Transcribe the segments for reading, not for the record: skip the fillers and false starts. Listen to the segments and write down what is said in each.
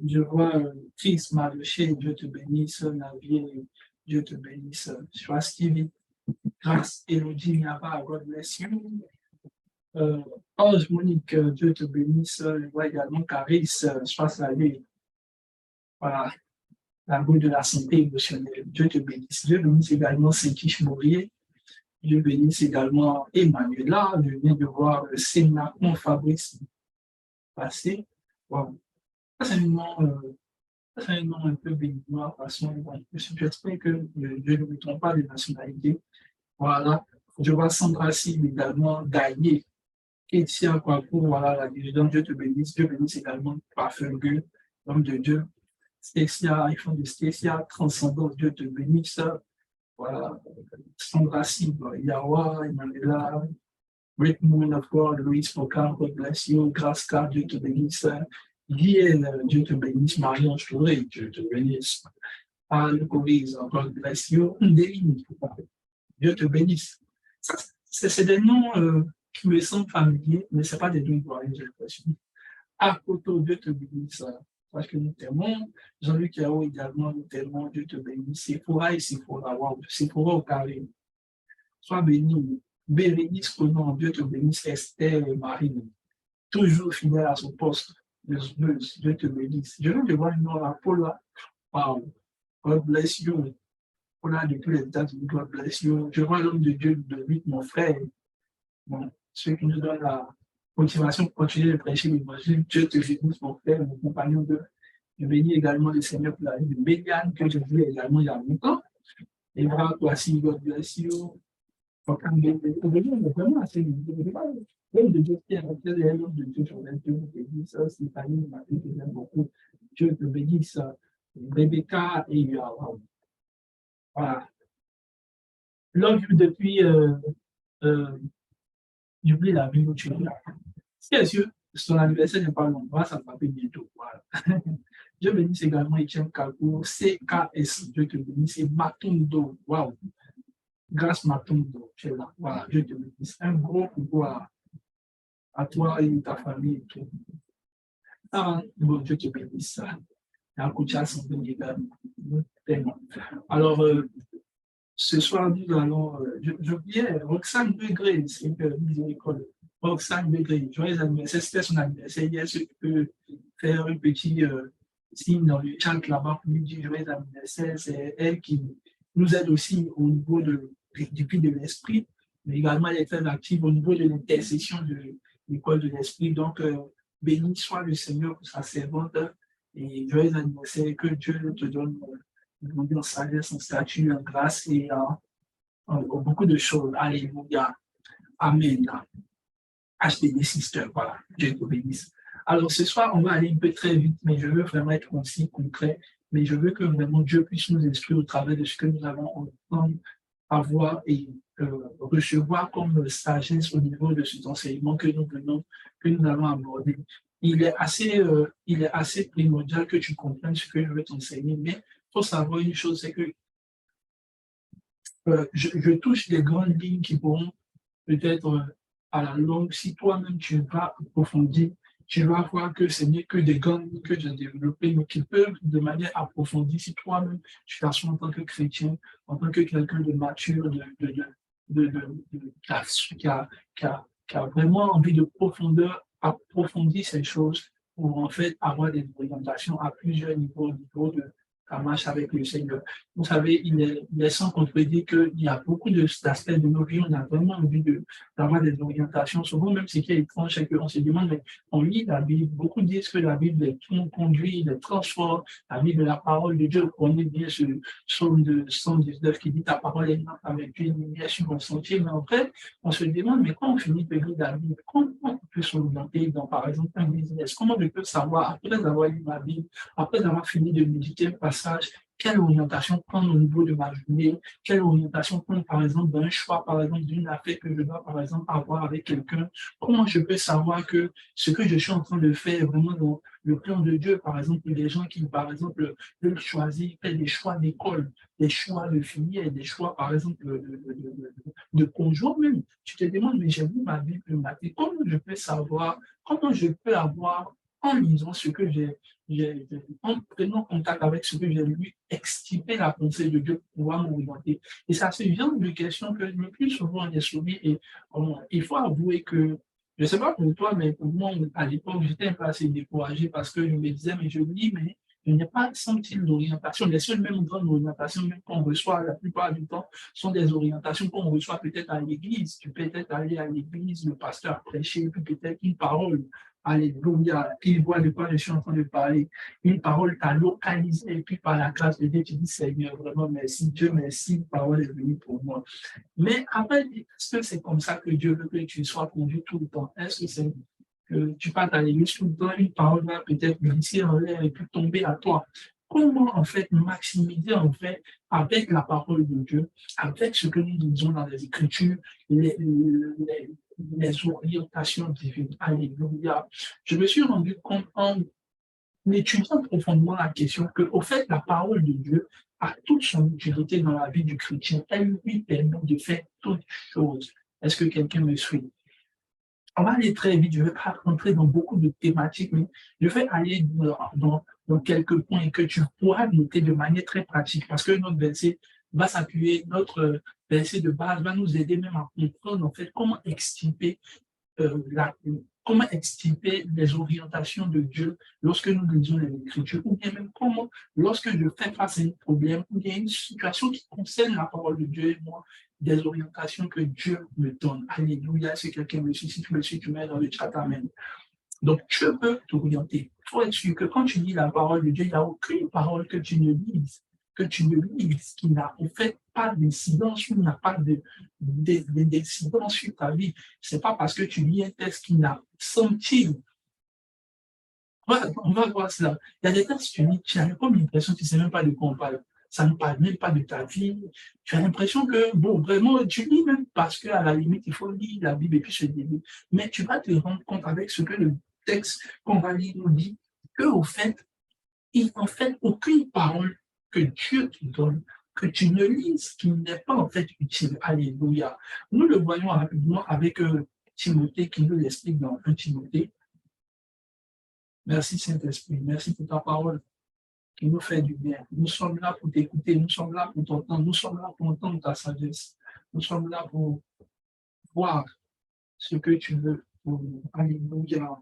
Je vois Chris Maluché, Dieu te bénisse, Navier, Dieu te bénisse, Swasti, Grâce, Elodie Niaba, God bless you. Ange Monique, Dieu te bénisse, je vois également Caris, sois salué. Voilà, la boule de la santé émotionnelle, Dieu te bénisse. Dieu bénisse également Saint-Kish Maurier, Dieu bénisse également Emmanuela, je viens de voir Sénacon Fabrice passer. Wow. Ça, c'est un nom un peu béninois, façon, bon, j'espère que Dieu ne me trompe pas de nationalité. Voilà, je vois Sandra Sim également, Gaillé, Kétia Kwaku, voilà, la dirigeante, Dieu bénisse également Parfum Gueux, l'homme de Dieu, Stécia, ils font de Stécia, Transcendance, Dieu te bénisse, voilà, Sandra Sim, Yawa, Emmanuela, Great Moon of God, Louis Focan, God bless you, Grâce Car, Dieu te bénisse, Guienne, Dieu te bénisse, Marion Touré, Dieu te bénisse, Anne Corise, God bless you, Ndéline, Dieu te bénisse. C'est des noms qui me semblent familiers, mais ce pas des noms glorieux, j'ai l'impression. Akoto, Dieu te bénisse, parce que nous t'aimons. Jean-Luc Yao également, nous t'aimons, Dieu te bénisse. Sephora et Sephora, wow, Sephora au carré. Sois béni. Bérénice Conan, Dieu te bénisse. Esther et Marine, toujours fidèle à son poste. Dieu te bénisse. Je viens de voir une nom là, Paula. Wow, God bless you. Paula depuis les États-Unis, God bless you. Je vois l'homme de Dieu de lui, mon frère. Bon, ceux qui nous donnent la motivation pour continuer de prêcher l'évangile, Dieu te bénisse, mon frère, mon compagnon de. Je bénis également le Seigneur pour la vie de Méliane, que je vu également il y a longtemps. Et voilà, toi aussi, God bless you. Vraiment assez l'homme de Dieu qui est rentré derrière l'homme de Dieu, Dieu te bénisse, Stéphanie, ma fille que j'aime beaucoup. Dieu te bénisse, Rebecca et Yoawa. Voilà. L'homme depuis, j'oublie la ville où tu es là. Bien sûr, son anniversaire n'est pas long, on va s'en rappeler bientôt. Voilà. Dieu bénisse également Etienne Kakou, CKS, Dieu te bénisse, et Matundo, waouh, grâce Matundo, tu es là, voilà, Dieu te bénisse. Un gros coucou à toi et ta famille et tout. Ah, bon, Dieu te bénisse. Alors, ce soir, nous allons, j'oubliais, Roxane Begré, c'est une école. Roxane Begré, joyeux anniversaire, c'était son anniversaire hier, si tu peux faire un petit signe dans le chat là-bas pour lui dire joyeux anniversaire, c'est elle qui nous aide aussi au niveau du puits de l'esprit, mais également elle est très active au niveau de l'intercession de l'école de l'esprit. Donc, béni soit le Seigneur pour sa servante et joyeux anniversaire, que Dieu te donne en sagesse, en statut, en grâce et beaucoup de choses. Alléluia. Amen. HTD Sister, voilà. Dieu te bénisse. Alors ce soir, on va aller un peu très vite, mais je veux vraiment être aussi concret. Mais je veux que vraiment Dieu puisse nous instruire au travers de ce que nous avons entendu, avoir et recevoir comme sagesse au niveau de cet enseignement que nous allons aborder. Il est assez primordial que tu comprennes ce que je veux t'enseigner, mais il faut savoir une chose, c'est que je touche des grandes lignes qui pourront peut-être à la longue, si toi-même tu vas approfondir, tu vas voir que ce n'est que des grandes lignes que j'ai développées, mais qui peuvent de manière approfondie, si toi-même tu t'assois en tant que chrétien, en tant que quelqu'un de mature, qui a vraiment envie de profondeur, approfondir ces choses pour en fait avoir des orientations à plusieurs niveaux, au niveau de la marche avec le Seigneur. Vous savez, il est sans contredire qu'il y a beaucoup d'aspects de nos vies, on a vraiment envie d'avoir des orientations. Souvent, même ce qui est étrange, c'est qu'on se demande, mais on lit la Bible, beaucoup disent que la Bible les conduit, les transforme, la Bible est la parole de Dieu. On connaît bien ce psaume de 119 qui dit ta parole est avec une lumière sur mon sentier, mais après, on se demande, mais quand on finit de lire la Bible, comment on peut s'orienter dans, par exemple, un business? Comment je peux savoir, après avoir lu ma Bible, après avoir fini de méditer le passage, quelle orientation prendre au niveau de ma journée, quelle orientation prendre, par exemple, d'un choix, par exemple, d'une affaire que je dois, par exemple, avoir avec quelqu'un. Comment je peux savoir que ce que je suis en train de faire est vraiment dans le plan de Dieu, par exemple, des gens qui, par exemple, veulent choisir, faire des choix d'école, des choix de filière, des choix, par exemple, de conjoint même. Tu te demandes, mais j'ai vu ma Bible le matin, comment je peux savoir, comment je peux avoir, en lisant ce que en prenant contact avec ce que j'ai lu, extirper la pensée de Dieu pour pouvoir m'orienter. Et ça, c'est une genre de question que le plus souvent on est soumis. Et il faut avouer que, je ne sais pas pour toi, mais pour moi, à l'époque, j'étais un peu assez découragé parce que je me disais, mais je lis, mais il n'y a pas senti d'orientation. Les seules mêmes grandes orientations même qu'on reçoit la plupart du temps sont des orientations qu'on reçoit peut-être à l'église. Tu peux peut-être aller à l'église, le pasteur prêcher, puis peut-être une parole. Alléluia, il voit de quoi je suis en train de parler. Une parole t'a localisé, et puis par la grâce de Dieu, tu dis Seigneur, vraiment merci, Dieu merci, une parole est venue pour moi. Mais après, est-ce que c'est comme ça que Dieu veut que tu sois conduit tout le temps? Est-ce que c'est que tu parles à l'église tout le temps, une parole va peut-être glisser en l'air et puis tomber à toi? Comment en fait maximiser en fait avec la parole de Dieu, avec ce que nous disons dans les Écritures, les, les orientations divines. Alléluia. Je me suis rendu compte en étudiant profondément la question que, au fait, la parole de Dieu a toute son utilité dans la vie du chrétien. Elle lui permet de faire toutes choses. Est-ce que quelqu'un me suit? On va aller très vite, je ne vais pas rentrer dans beaucoup de thématiques, mais je vais aller dans quelques points que tu pourras noter de manière très pratique parce que notre verset va s'appuyer, notre verset de base va nous aider même à comprendre en fait comment extirper comment extirper les orientations de Dieu lorsque nous lisons les Écritures, ou bien même comment, lorsque je fais face à un problème, ou bien une situation qui concerne la parole de Dieu et moi, des orientations que Dieu me donne. Alléluia, si quelqu'un me suit, si tu me suis, tu mets dans le chat, amen. Donc, Dieu peut t'orienter. Il faut être sûr que quand tu lis la parole de Dieu, il n'y a aucune parole que tu ne lises, qui n'a en fait pas d'incidence ou n'a pas d'incidence sur ta vie. Ce n'est pas parce que tu lis un texte qui n'a senti. On va voir cela. Il y a des textes, tu lis, tu as comme l'impression que tu ne sais même pas de quoi on parle. Ça ne parle même pas de ta vie. Tu as l'impression que, bon, vraiment, tu lis même parce qu'à la limite, il faut lire la Bible et puis se dire. Mais tu vas te rendre compte avec ce que le texte qu'on va lire nous dit, qu'au fait, il en fait aucune parole que Dieu te donne, que tu ne lises, qui n'est pas en fait utile. Alléluia. Nous le voyons rapidement avec Timothée qui nous l'explique dans 1 Timothée. Merci Saint-Esprit, merci pour ta parole qui nous fait du bien. Nous sommes là pour t'écouter, nous sommes là pour t'entendre, nous sommes là pour entendre ta sagesse. Nous sommes là pour voir ce que tu veux pour nous. Alléluia.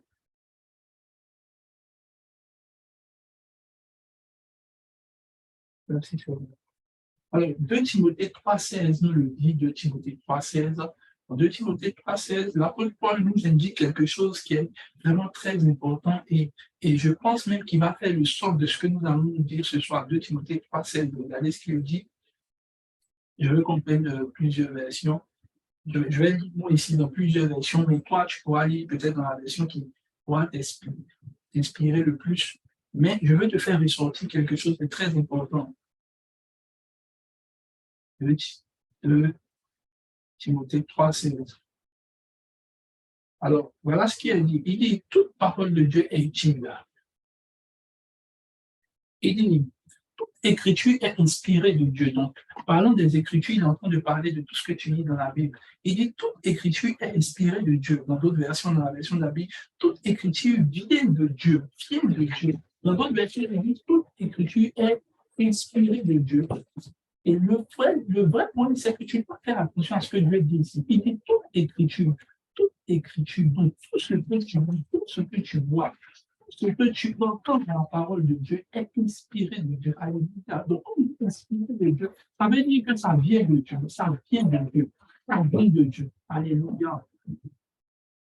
Merci Seigneur. Alors, 2 Timothée 3,16 nous le dit, 2 Timothée 3,16. Dans 2 Timothée 3,16, l'apôtre Paul nous indique quelque chose qui est vraiment très important et je pense même qu'il va faire le sort de ce que nous allons nous dire ce soir. 2 Timothée 3,16, regardez ce qu'il dit. Je veux qu'on prenne plusieurs versions. Je vais lire moi ici dans plusieurs versions, mais toi, tu pourras lire peut-être dans la version qui pourra t'inspirer le plus. Mais je veux te faire ressortir quelque chose de très important. 2 Timothée 3,16. Alors, voilà ce qu'il dit. Il dit, toute parole de Dieu est utile. Il dit, toute écriture est inspirée de Dieu. Donc, parlant des écritures, il est en train de parler de tout ce que tu lis dans la Bible. Il dit, toute écriture est inspirée de Dieu. Dans d'autres versions, dans la version de la Bible, toute écriture vient de Dieu, vient de Dieu. Dans d'autres versions, il dit, toute écriture est inspirée de Dieu. Et le vrai point, c'est que tu dois faire attention à ce que Dieu dit ici. Il dit toute écriture, donc tout ce que tu lis, tout ce que tu vois, tout ce que tu entends dans la parole de Dieu est inspiré de Dieu. Alléluia. Donc, quand il est inspiré de Dieu, ça veut dire que ça vient de Dieu, ça vient de Dieu, ça vient de Dieu. Alléluia.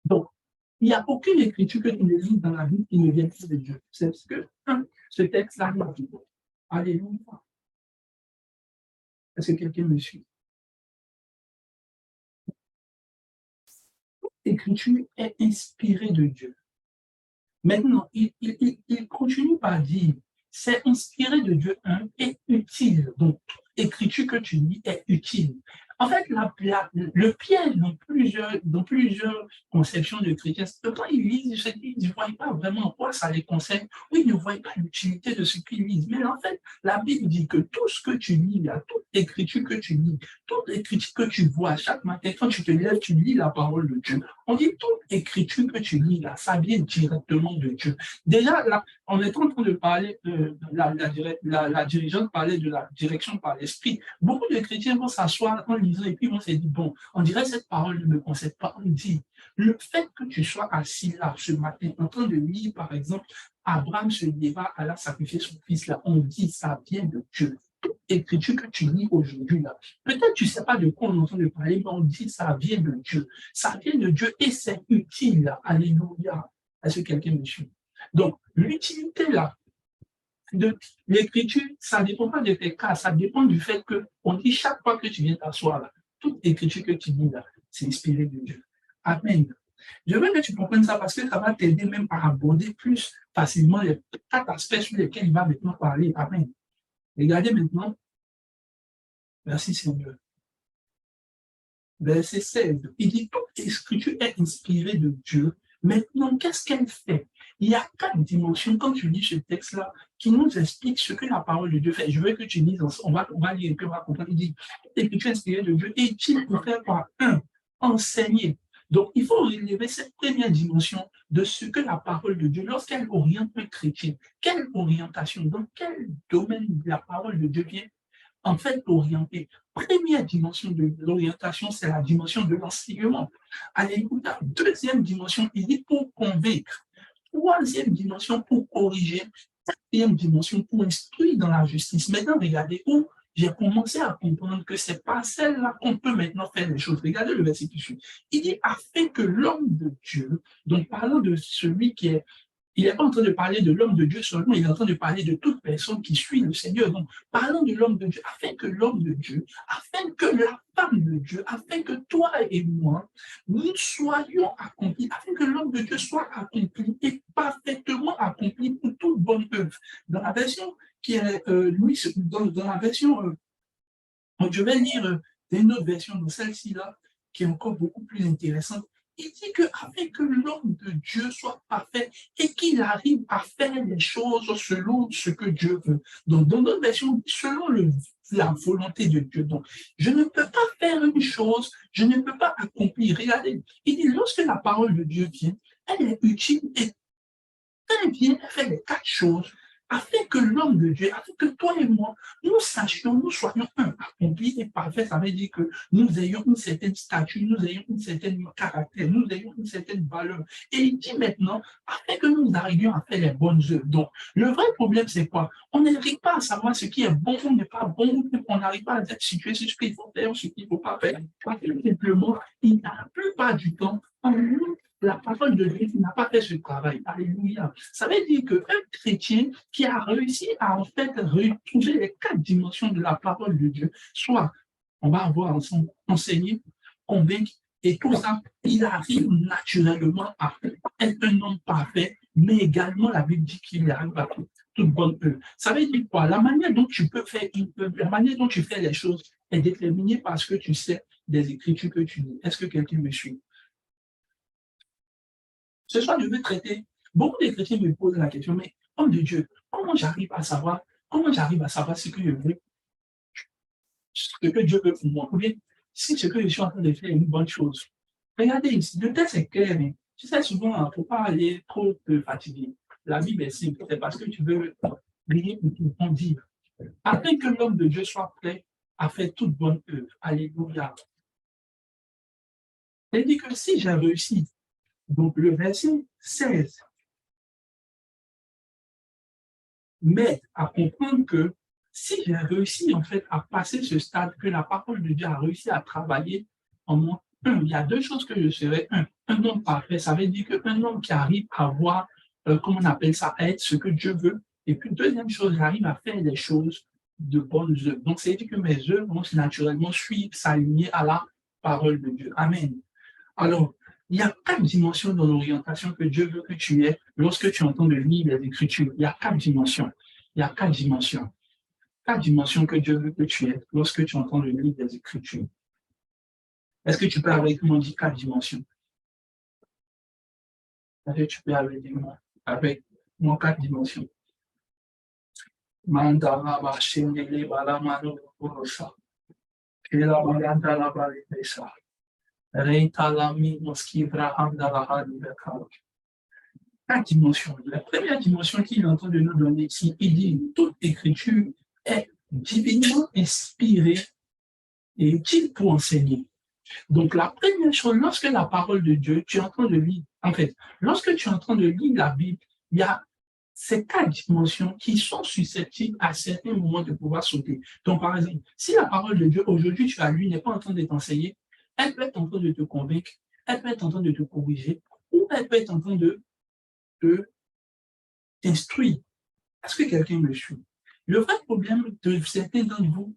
Donc, il n'y a aucune écriture que tu ne lis dans la Bible qui ne vient pas de Dieu. C'est ce que ce texte-là dit. Alléluia. Est-ce que quelqu'un me suit? L'écriture est inspirée de Dieu. Maintenant, il continue par dire c'est inspiré de Dieu, et utile. Donc, toute écriture que tu lis est utile. En fait, le piège dans plusieurs conceptions de chrétiens, c'est que quand ils lisent, ils ne voient pas vraiment en quoi ça les concerne, ou ils ne voient pas l'utilité de ce qu'ils lisent. Mais en fait, la Bible dit que tout ce que tu lis, là, toute écriture que tu lis, toute écriture que tu vois chaque matin, quand tu te lèves, tu lis la parole de Dieu. On dit toute écriture que tu lis, là, ça vient directement de Dieu. Déjà, là, on est en train de parler, la dirigeante parlait de la direction par l'esprit. Beaucoup de chrétiens vont s'asseoir en lisant et puis vont se dire, bon, on dirait cette parole ne me concerne pas. On dit, le fait que tu sois assis là ce matin en train de lire, par exemple, Abraham se leva à la sacrifier son fils là, on dit, ça vient de Dieu. Toute écriture que tu lis aujourd'hui là, peut-être tu ne sais pas de quoi on est en train de parler, mais on dit, ça vient de Dieu. Ça vient de Dieu et c'est utile là. Alléluia. Est-ce que quelqu'un me suit? Donc, l'utilité là, de l'écriture, ça ne dépend pas de tes cas, ça dépend du fait qu'on dit chaque fois que tu viens t'asseoir là, toute écriture que tu lis là, c'est inspiré de Dieu. Amen. Je veux que tu comprennes ça parce que ça va t'aider même à aborder plus facilement les 4 aspects sur lesquels il va maintenant parler. Amen. Regardez maintenant, merci Seigneur. Verset 16, il dit toute écriture est inspirée de Dieu. Maintenant, qu'est-ce qu'elle fait? Il y a 4 dimensions, quand tu lis ce texte-là, qui nous expliquent ce que la parole de Dieu fait. Je veux que tu lises, on va lire et puis on va comprendre. Il dit, l'écriture inspirée de Dieu est-il pour faire quoi? 1. Enseigner. Donc, il faut relever cette première dimension de ce que la parole de Dieu, lorsqu'elle oriente un chrétien, quelle orientation, dans quel domaine la parole de Dieu vient en fait orienter. Première dimension de l'orientation, c'est la dimension de l'enseignement. Alléluia. Deuxième dimension, il dit pour convaincre. Troisième dimension, pour corriger. Quatrième dimension, pour instruire dans la justice. Maintenant, regardez où j'ai commencé à comprendre que c'est pas celle-là qu'on peut maintenant faire les choses. Regardez le verset qui suit. Il dit, afin que l'homme de Dieu, donc parlant de celui qui est il n'est pas en train de parler de l'homme de Dieu seulement, il est en train de parler de toute personne qui suit le Seigneur. Donc, parlons de l'homme de Dieu, afin que l'homme de Dieu, afin que la femme de Dieu, afin que toi et moi, nous soyons accomplis, afin que l'homme de Dieu soit accompli et parfaitement accompli pour toute bonne œuvre. Dans la version qui est, dans la version, je vais lire une autre version de celle-ci là, qui est encore beaucoup plus intéressante. Il dit que afin que l'homme de Dieu soit parfait et qu'il arrive à faire les choses selon ce que Dieu veut. Donc, dans notre version, selon la volonté de Dieu. Donc, je ne peux pas faire une chose, je ne peux pas accomplir. Regardez, il dit, lorsque la parole de Dieu vient, elle est utile et quand elle vient, elle fait les 4 choses afin que l'homme de Dieu, afin que toi et moi, nous sachions, nous soyons accomplis et parfaits. Ça veut dire que nous ayons une certaine statue, nous ayons une certaine caractère, nous ayons une certaine valeur. Et il dit maintenant, afin que nous arrivions à faire les bonnes œuvres. Donc, le vrai problème, c'est quoi? On n'arrive pas à savoir ce qui est bon ou n'est pas bon, on n'arrive pas à être situé sur ce qu'il faut faire ou ce qu'il ne faut pas faire. Parce que simplement, il n'y a la plupart du temps, en nous, la parole de Dieu n'a pas fait ce travail. Alléluia. Ça veut dire qu'un chrétien qui a réussi à en fait retrouver les 4 dimensions de la parole de Dieu, soit on va avoir ensemble enseigné, convaincre, et tout ça, il arrive naturellement à être un homme parfait, mais également la Bible dit qu'il arrive à toute bonne œuvre. Ça veut dire quoi? La manière dont tu peux faire, la manière dont tu fais les choses est déterminée par ce que tu sais des Écritures que tu lis. Est-ce que quelqu'un me suit? Ce soir, je veux traiter. Beaucoup de chrétiens me posent la question, mais homme de Dieu, comment j'arrive à savoir ce que je veux, ce que Dieu veut pour moi, ou bien si ce que je suis en train de faire est une bonne chose. Regardez ici, le texte est clair, mais tu sais, souvent, il ne faut pas aller trop te fatiguer. La Bible est simple, c'est parce que tu veux briller pour tout le monde dire. Afin que l'homme de Dieu soit prêt à faire toute bonne œuvre. Alléluia. Il dit que si j'ai réussi, donc le verset 16, mais à comprendre que si j'ai réussi en fait à passer ce stade, que la parole de Dieu a réussi à travailler en moi, il y a 2 choses que je serai. Un homme parfait, ça veut dire qu'un homme qui arrive à voir, comment on appelle ça, à être ce que Dieu veut. Et puis, deuxième chose, j'arrive à faire des choses de bonnes œuvres. Donc, c'est dire que mes œuvres vont naturellement suivre, s'aligner à la parole de Dieu. Amen. Alors, il y a 4 dimensions dans l'orientation que Dieu veut que tu aies lorsque tu entends de lire les Écritures. Il y a 4 dimensions. il y a 4 dimensions. 4 dimensions que Dieu veut que tu aies lorsque tu entends le livre des Écritures. Est-ce que tu peux avec moi dire 4 dimensions? Est-ce que tu peux avec moi 4 dimensions? Mandala Bashindele Balamano Borosa. Kela Balandala Balibesa. Reitalami Moskivra Handala Hadibekala. 4 dimensions. La première dimension qu'il est en train de nous donner ici, il dit toute écriture est divinement inspirée et utile pour enseigner. Donc, la première chose, lorsque la parole de Dieu, tu es en train de lire, en fait, lorsque tu es en train de lire la Bible, il y a ces 4 dimensions qui sont susceptibles à certains moments de pouvoir sauter. Donc, par exemple, si la parole de Dieu, aujourd'hui, tu as lu, n'est pas en train de t'enseigner, elle peut être en train de te convaincre, elle peut être en train de te corriger, ou elle peut être en train de t'instruire. Est-ce que quelqu'un me suit? Le vrai problème de certains d'entre vous,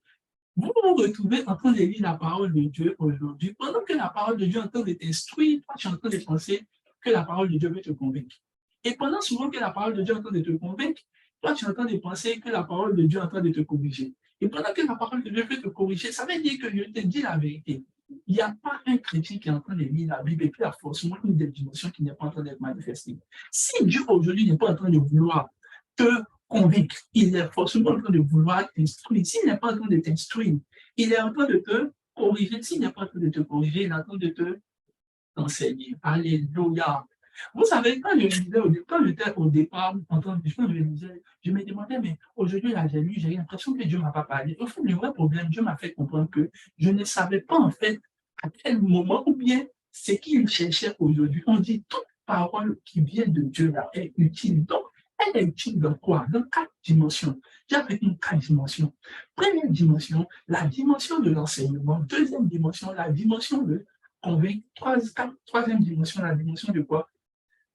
vous vous retrouvez en train de lire la parole de Dieu aujourd'hui, pendant que la parole de Dieu est en train de t'instruire, toi tu es en train de penser que la parole de Dieu veut te convaincre. Et pendant souvent que la parole de Dieu est en train de te convaincre, toi tu es en train de penser que la parole de Dieu est en train de te corriger. Et pendant que la parole de Dieu veut te corriger, ça veut dire que je te dis la vérité. Il n'y a pas un chrétien qui est en train de lire la Bible et puis il y a forcément une des dimensions qui n'est pas en train d'être manifestée. Si Dieu aujourd'hui n'est pas en train de vouloir te convaincre, il est forcément en train de vouloir t'instruire. S'il n'est pas en train de t'instruire, il est en train de te corriger. S'il n'est pas en train de te corriger, il est en train de t'enseigner. Alléluia. Vous savez, quand j'étais au départ, en train de je me demandais, mais aujourd'hui, là, j'ai l'impression que Dieu ne m'a pas parlé. Au fond, le vrai problème, Dieu m'a fait comprendre que je ne savais pas, en fait, à quel moment, ou bien ce qu'il cherchait aujourd'hui. On dit, toute parole qui vient de Dieu, là, est utile. Donc, elle est utile dans quoi? Dans 4 dimensions. J'ai avec nous 4 dimensions. Première dimension, la dimension de l'enseignement. Deuxième dimension, la dimension de convaincre. Troisième dimension, la dimension de quoi?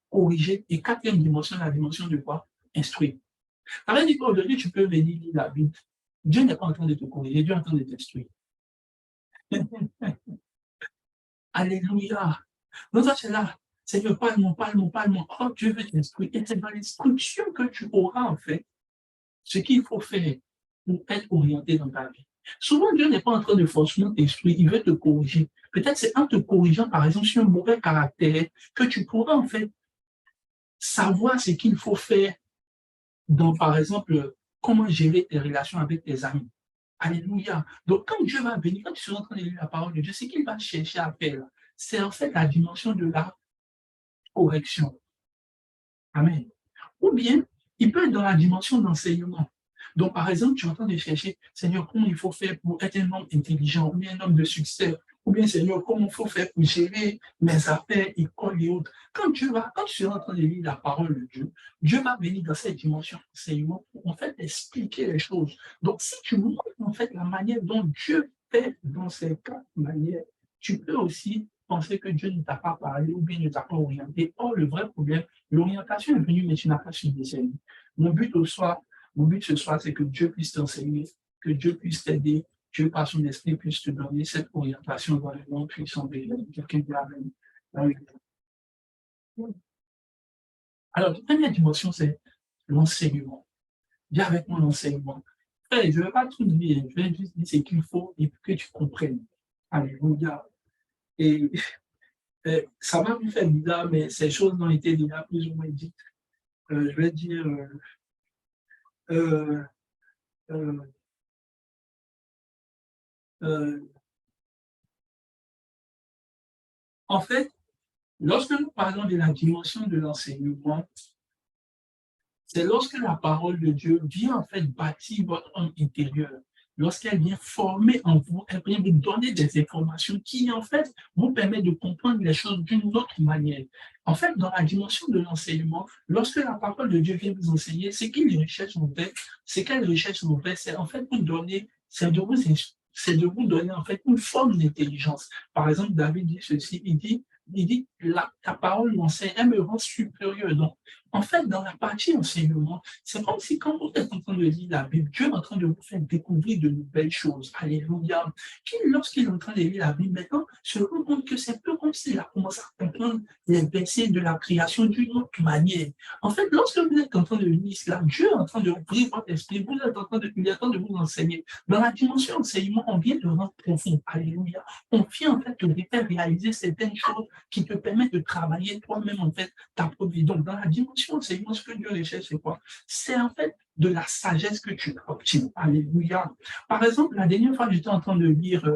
Corriger. Et quatrième dimension, la dimension de quoi? Instruire. Ça veut dire qu'aujourd'hui, tu peux venir lire la Bible. Dieu n'est pas en train de te corriger, Dieu est en train de t'instruire. Alléluia. Donc, toi, tu es là. Seigneur, parle-moi. Oh, Dieu veut t'instruire. Et c'est dans l'instruction que tu auras, en fait, ce qu'il faut faire pour être orienté dans ta vie. Souvent, Dieu n'est pas en train de forcément t'instruire, il veut te corriger. Peut-être c'est en te corrigeant, par exemple, sur un mauvais caractère, que tu pourras, en fait, savoir ce qu'il faut faire dans, par exemple, comment gérer tes relations avec tes amis. Alléluia. Donc, quand Dieu va venir, quand tu seras en train de lire la parole de Dieu, ce qu'il va chercher à faire, c'est en fait la dimension de la correction. Amen. Ou bien, il peut être dans la dimension d'enseignement. Donc, par exemple, tu es en train de chercher, Seigneur, comment il faut faire pour être un homme intelligent, ou bien un homme de succès, ou bien, Seigneur, comment il faut faire pour gérer mes affaires, école et autres. Quand tu seras en train de lire la parole de Dieu, Dieu va venir dans cette dimension d'enseignement pour, en fait, expliquer les choses. Donc, si tu montres, en fait, la manière dont Dieu fait dans ces 4 manières, tu peux aussi penser que Dieu ne t'a pas parlé ou bien ne t'a pas orienté. Or, le vrai problème, l'orientation est venue, mais tu n'as pas suivi ses lignes. Mon but ce soir, c'est que Dieu puisse t'enseigner, que Dieu puisse t'aider, Dieu par son esprit puisse te donner cette orientation dans le nom puissant de Jésus. Quelqu'un dit Amen. Alors, la première dimension, c'est l'enseignement. Viens avec moi l'enseignement. Je ne vais pas tout dire, je vais juste dire ce qu'il faut et que tu comprennes. Alléluia. Et ça va me faire bizarre, mais ces choses ont été déjà plus ou moins dites. Je vais dire, euh, euh, euh, en fait, lorsque nous parlons de la dimension de l'enseignement, c'est lorsque la parole de Dieu vient en fait bâtir votre homme intérieur. Lorsqu'elle vient former en vous, elle vient vous donner des informations qui en fait vous permettent de comprendre les choses d'une autre manière. En fait, dans la dimension de l'enseignement, lorsque la parole de Dieu vient vous enseigner, ce qu'il recherche en fait, ce qu'elle recherche en fait, c'est en fait vous donner, c'est de vous donner en fait une forme d'intelligence. Par exemple, David dit ceci, il dit il dit, ta parole m'enseigne, elle me rend supérieur. Donc, en fait, dans la partie enseignement, c'est comme si quand vous êtes en train de lire la Bible, Dieu est en train de vous faire découvrir de nouvelles choses. Alléluia. Lorsqu'il est en train de lire la Bible, maintenant, se rend compte que c'est peu comme s'il a commencé à comprendre les versets de la création d'une autre manière. En fait, lorsque vous êtes en train de lire cela, Dieu est en train de ouvrir votre esprit, vous êtes en train de, il est en train de vous enseigner. Dans la dimension enseignement, on vient de rendre profond. Alléluia. On vient en fait te faire réaliser certaines choses qui te permettent de travailler toi-même en fait ta propre vie. Donc, dans la dimension enseignement, ce que Dieu recherche, c'est quoi? C'est en fait de la sagesse que tu obtiens. Alléluia. Par exemple, la dernière fois, j'étais en train de lire,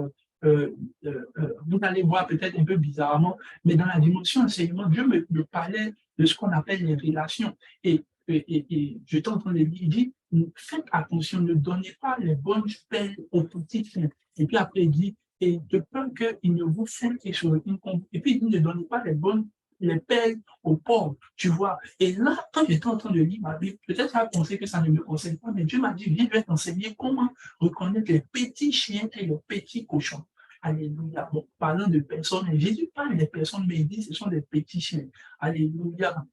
vous allez voir peut-être un peu bizarrement, mais dans la dimension enseignement, Dieu me parlait de ce qu'on appelle les relations. Et j'étais en train de lire, il dit, faites attention, ne donnez pas les bonnes pelles aux petits chiens. Et puis après, il dit, et de peur qu'il ne vous fasse quelque chose. Et puis, il dit, ne donnez pas les pelles aux pauvres, tu vois. Et là, quand j'étais en train de lire ma Bible, peut-être à penser que ça ne me concerne pas, mais Dieu m'a dit, viens, je vais t'enseigner comment reconnaître les petits chiens et les petits cochons. Alléluia. Bon, parlant de personnes, Jésus parle des personnes, mais il dit ce sont des petits chiens. Alléluia.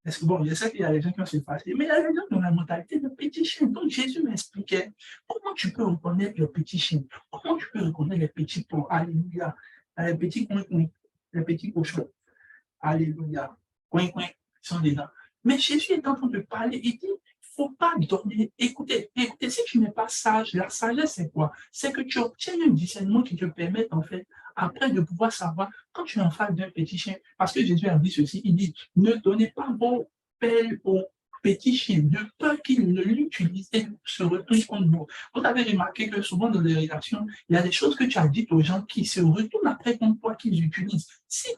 Parce que bon, je sais qu'il y a des gens qui vont se passer, mais il y a des gens qui ont la mentalité de petits chiens. Donc Jésus m'expliquait comment tu peux reconnaître les petits chiens, comment tu peux reconnaître les petits pauvres. Alléluia. Les petits coins, les petits cochons. Alléluia. Coin, coin, ils sont dedans. Mais Jésus est en train de parler, il dit, il ne faut pas donner. Écoutez, si tu n'es pas sage, la sagesse, c'est quoi? C'est que tu obtiens un discernement qui te permet, en fait, après de pouvoir savoir, quand tu es en face d'un petit chien, parce que Jésus a dit ceci, il dit, ne donnez pas vos pelles aux petits chiens, de peur qu'ils ne l'utilisent et se retournent contre vous. Vous avez remarqué que souvent dans les relations, il y a des choses que tu as dites aux gens qui se retournent après contre toi, qu'ils utilisent. Si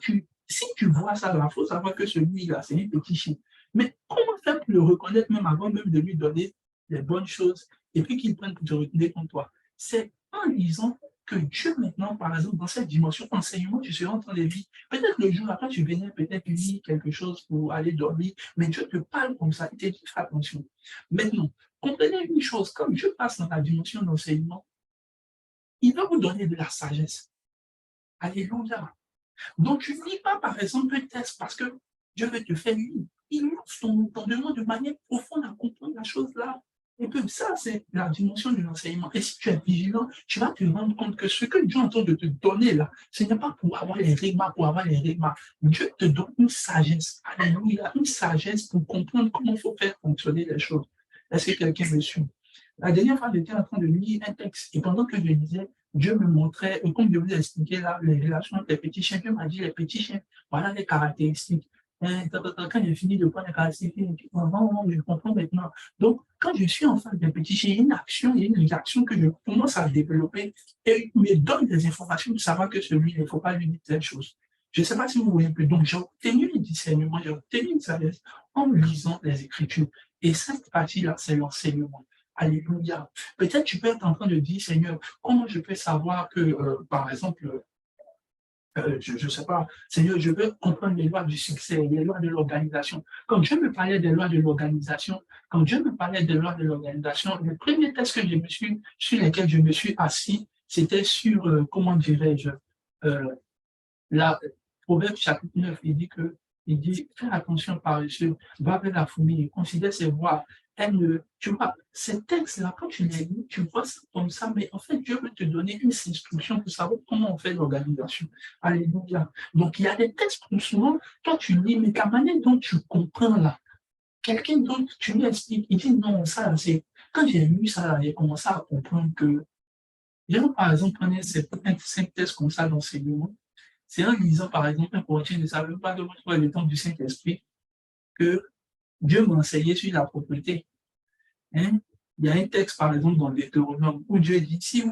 tu vois ça, il faut savoir que celui-là, c'est un petit chien. Mais comment faire pour le reconnaître même avant même de lui donner les bonnes choses et puis qu'il prenne pour te retenir contre toi? C'est en lisant que Dieu maintenant, par exemple, dans cette dimension enseignement, tu seras en train de lire. Peut-être le jour après, tu venais peut-être lire quelque chose pour aller dormir, mais Dieu te parle comme ça, il te dit, fais attention. Maintenant, comprenez une chose, quand Dieu passe dans la dimension d'enseignement, il va vous donner de la sagesse. Alléluia. Donc, tu ne lis pas, par exemple, un texte parce que Dieu veut te faire lire. Il ouvre ton demande de manière profonde à comprendre la chose là. Et puis, ça, c'est la dimension de l'enseignement. Et si tu es vigilant, tu vas te rendre compte que ce que Dieu est en train de te donner là, ce n'est pas pour avoir les régmas, pour avoir les régmas. Dieu te donne une sagesse. Alléluia. Une sagesse pour comprendre comment il faut faire fonctionner les choses. Est-ce que quelqu'un me suit? La dernière fois, j'étais en train de lire un texte. Et pendant que je lisais, Dieu me montrait, comme je vous ai expliqué là, les relations avec les petits chiens. Dieu m'a dit, les petits chiens, voilà les caractéristiques. Quand j'ai fini de prendre les caractéristiques, je comprends maintenant. Donc, quand je suis en face des petits chiens, il y a une action, il y a une réaction que je commence à développer et il me donne des informations pour savoir que celui, il ne faut pas lui dire telle chose. Je ne sais pas si vous voyez un peu. Donc, j'ai obtenu le discernement, j'ai obtenu une sagesse en lisant les Écritures. Et cette partie-là, c'est l'enseignement. Alléluia. Peut-être tu peux être en train de dire, Seigneur, comment je peux savoir que, par exemple, je ne sais pas, Seigneur, je veux comprendre les lois du succès, les lois de l'organisation. Quand Dieu me parlait des lois de l'organisation, quand Dieu me parlait des lois de l'organisation, le premier texte sur lequel je me suis assis, c'était sur, comment dirais-je, euh, la, Proverbe chapitre 9, il dit, fais attention paresseux, va vers la fourmi, considère ses voies. Tu vois, ces textes-là, quand tu les lis, tu vois ça comme ça, mais en fait, Dieu veut te donner une instruction pour savoir comment on fait l'organisation. Alléluia. Donc, il y a des textes où souvent, toi, tu lis, mais la manière dont tu comprends là, quelqu'un d'autre, tu lui expliques, il dit non, ça, c'est. Quand j'ai lu ça, là, j'ai commencé à comprendre que, par exemple, prenez cinq textes comme ça d'enseignement. C'est en lisant, par exemple, un Corinthien ne savait pas de retrouver le temps du Saint-Esprit que Dieu m'a enseigné sur la propriété. Hein? Il y a un texte, par exemple, dans Deutéronome où Dieu dit, si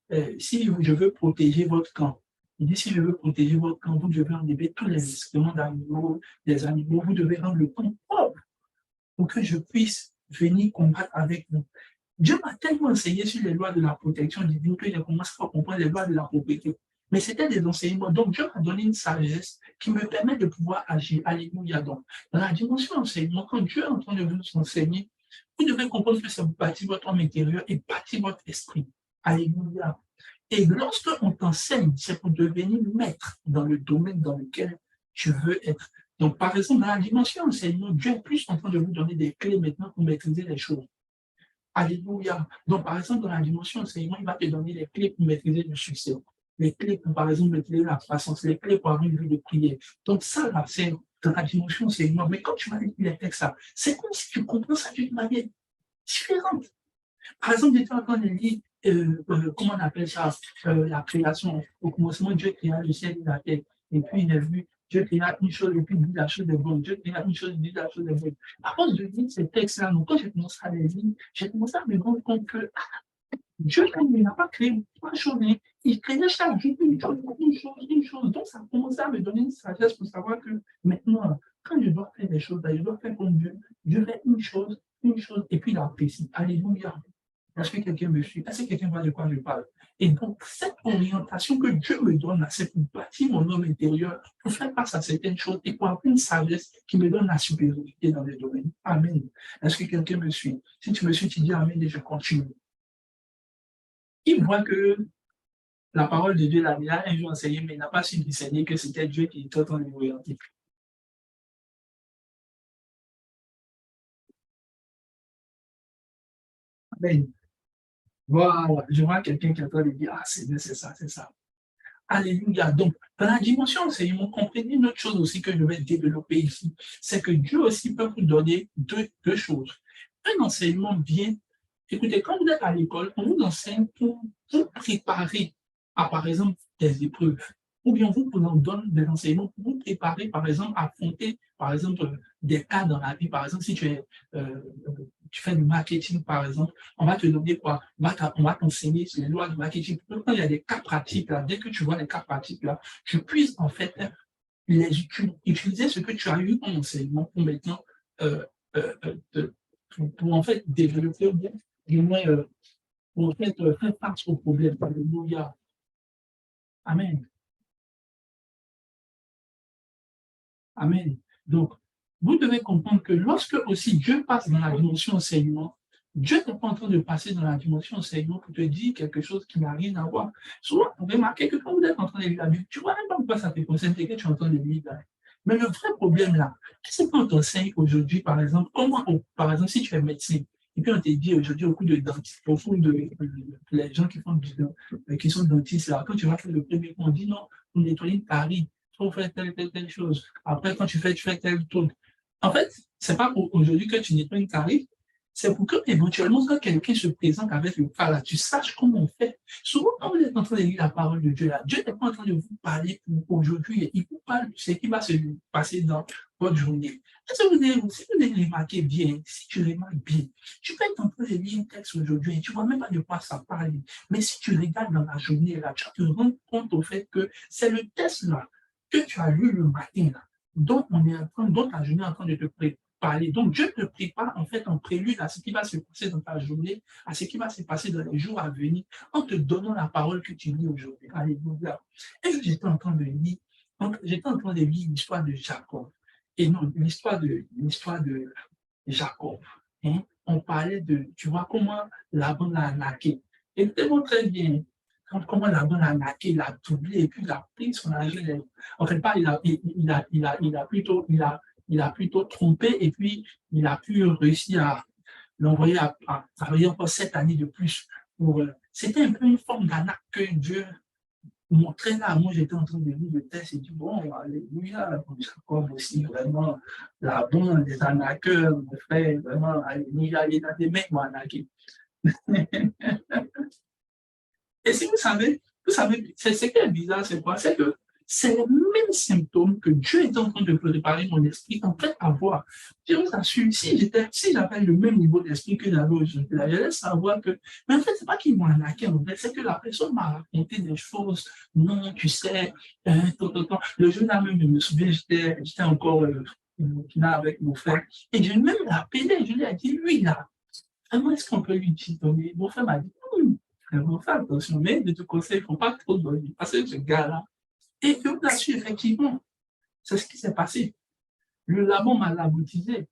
je veux protéger votre camp, il dit, si je veux protéger votre camp, vous devez enlever tous les excréments d'animaux, des animaux, vous devez rendre le camp propre pour que je puisse venir combattre avec vous. Dieu m'a tellement enseigné sur les lois de la protection divine que j'ai commencé à comprendre les lois de la propriété. Mais c'était des enseignements. Donc, Dieu m'a donné une sagesse qui me permet de pouvoir agir. Alléluia. Donc, dans la dimension enseignement, quand Dieu est en train de vous enseigner, vous devez comprendre que ça vous bâtit votre homme intérieur et bâtit votre esprit. Alléluia. Et lorsque on t'enseigne, c'est pour devenir maître dans le domaine dans lequel tu veux être. Donc, par exemple, dans la dimension enseignement, Dieu est plus en train de vous donner des clés maintenant pour maîtriser les choses. Alléluia. Donc, par exemple, dans la dimension enseignement, il va te donner les clés pour maîtriser le succès. Les clés pour, par exemple, maîtriser la croissance, les clés pour avoir une vie de prière. Donc, ça, là, c'est dans la dimension enseignement. Mais quand tu vas lire les textes, ça, c'est comme si tu comprends ça d'une manière différente. Par exemple, j'étais en train de lire, comment on appelle ça, la création. Au commencement, Dieu créa le ciel et la terre. Et puis, il a vu, Dieu créa une chose, et puis il dit la chose est bonne. Dieu créa une chose, il dit la chose est bonne. À force de lire ces textes-là, donc, quand j'ai commencé à les lire, j'ai commencé à me rendre compte que Dieu, il n'a pas créé trois choses, hein. Il créait chaque jour une chose, une chose, une chose. Donc, ça a commencé à me donner une sagesse pour savoir que maintenant, quand je dois faire des choses, je dois faire comme Dieu. Dieu fait une chose, et puis il apprécie. Alléluia. Est-ce que quelqu'un me suit? Est-ce que quelqu'un voit de quoi je parle? Et donc, cette orientation que Dieu me donne, là, c'est pour bâtir mon homme intérieur, pour faire face à certaines choses et pour avoir une sagesse qui me donne la supériorité dans les domaines. Amen. Est-ce que quelqu'un me suit? Si tu me suis, tu dis Amen et je continue. Il voit que la parole de Dieu l'a un jour enseigné, mais il n'a pas su discerner que c'était Dieu qui était en train de nous orienter. Amen. Voilà, je vois quelqu'un qui est en train de dire, ah, c'est bien, c'est ça, c'est ça. Alléluia. Donc, dans la dimension enseignement, comprenez une autre chose aussi que je vais développer ici, c'est que Dieu aussi peut vous donner deux choses. Un enseignement bien, écoutez, quand vous êtes à l'école, on vous enseigne pour vous préparer à, par exemple, des épreuves. Ou bien vous nous donne des enseignements pour vous préparer, par exemple, à affronter, par exemple, des cas dans la vie. Par exemple, si euh, tu fais du marketing, par exemple, on va te donner quoi? On va t'enseigner sur les lois du marketing. Quand il y a des cas pratiques, là, dès que tu vois les cas pratiques, là, tu puisses en fait utiliser ce que tu as eu en enseignement pour maintenant euh, pour en fait développer bien, du moins pour en fait faire face aux problèmes. Alléluia. Amen. Amen. Donc, vous devez comprendre que lorsque aussi Dieu passe dans la dimension enseignement, Dieu n'est pas en train de passer dans la dimension enseignement pour te dire quelque chose qui n'a rien à voir. Souvent, vous remarquez que quand vous êtes en train de lire la Bible, tu vois même pas pourquoi ça te concerne, c'est que tu es en train de lire là. Mais le vrai problème là, c'est quand on t'enseigne aujourd'hui, par exemple, par exemple, si tu es médecin, et puis on te dit aujourd'hui au cours de dentiste, au cours de les gens qui font qui sont dentistes là, quand tu vas faire le premier cours, on dit non, pour nettoyer une carie, il faut faire telle chose. Après, quand tu fais tel truc. En fait, c'est pas pour aujourd'hui que tu nettoies une carie, c'est pour que éventuellement, quand quelqu'un se présente avec le cas là, tu saches comment on fait. Souvent, quand vous êtes en train de lire la parole de Dieu là, Dieu n'est pas en train de vous parler pour aujourd'hui, il vous parle de ce qui va se passer dans votre journée. Si vous avez remarqué bien, si tu remarques bien, tu peux être en train de lire un texte aujourd'hui et tu ne vois même pas de quoi ça parle. Mais si tu regardes dans la journée là, tu vas te rendre compte au fait que c'est le texte là que tu as lu le matin là, dont ta journée est en train de te préparer. Donc, Dieu te prépare en fait en prélude à ce qui va se passer dans ta journée, à ce qui va se passer dans les jours à venir, en te donnant la parole que tu lis aujourd'hui. Alléluia. Et j'étais en train de lire, l'histoire de Jacob. Et non, l'histoire de Jacob. Hein. On parlait de, tu vois, comment Laban l'a arnaqué. Et tellement très bien. Comment Laban l'a arnaqué, il a doublé et puis il a pris son argent. En fait, pas, il a plutôt trompé et puis il a pu réussir à l'envoyer à travailler encore 7 années de plus. C'était un peu une forme d'arnaque que Dieu montrait là. Moi, j'étais en train de lire le texte et dit, bon, alléluia, Jacob aussi, vraiment, la bonne des arnaqueurs, mon frère, vraiment, alléluia, il est dans des mains, moi, arnaquer. Et si vous savez, c'est ce qui est bizarre, c'est quoi? C'est que c'est les mêmes symptômes que Dieu est en train de préparer mon esprit en fait à voir. Je vous assure, si j'avais le même niveau d'esprit que j'avais aujourd'hui, j'allais savoir que, mais en fait, c'est pas qu'ils m'ont arnaqué, en fait, c'est que la personne m'a raconté des choses. Non, tu sais, le jour-là même, je me souviens, j'étais encore là avec mon frère, et je même l'appelé, je lui ai dit, lui, là, comment est-ce qu'on peut lui donner? Mon frère m'a dit, il faut faire attention, mais de tout conseil, il ne faut pas trop donner. Parce que ce gars-là, et je vous assure, effectivement, c'est ce qui s'est passé. Le Laban m'a laboutisé.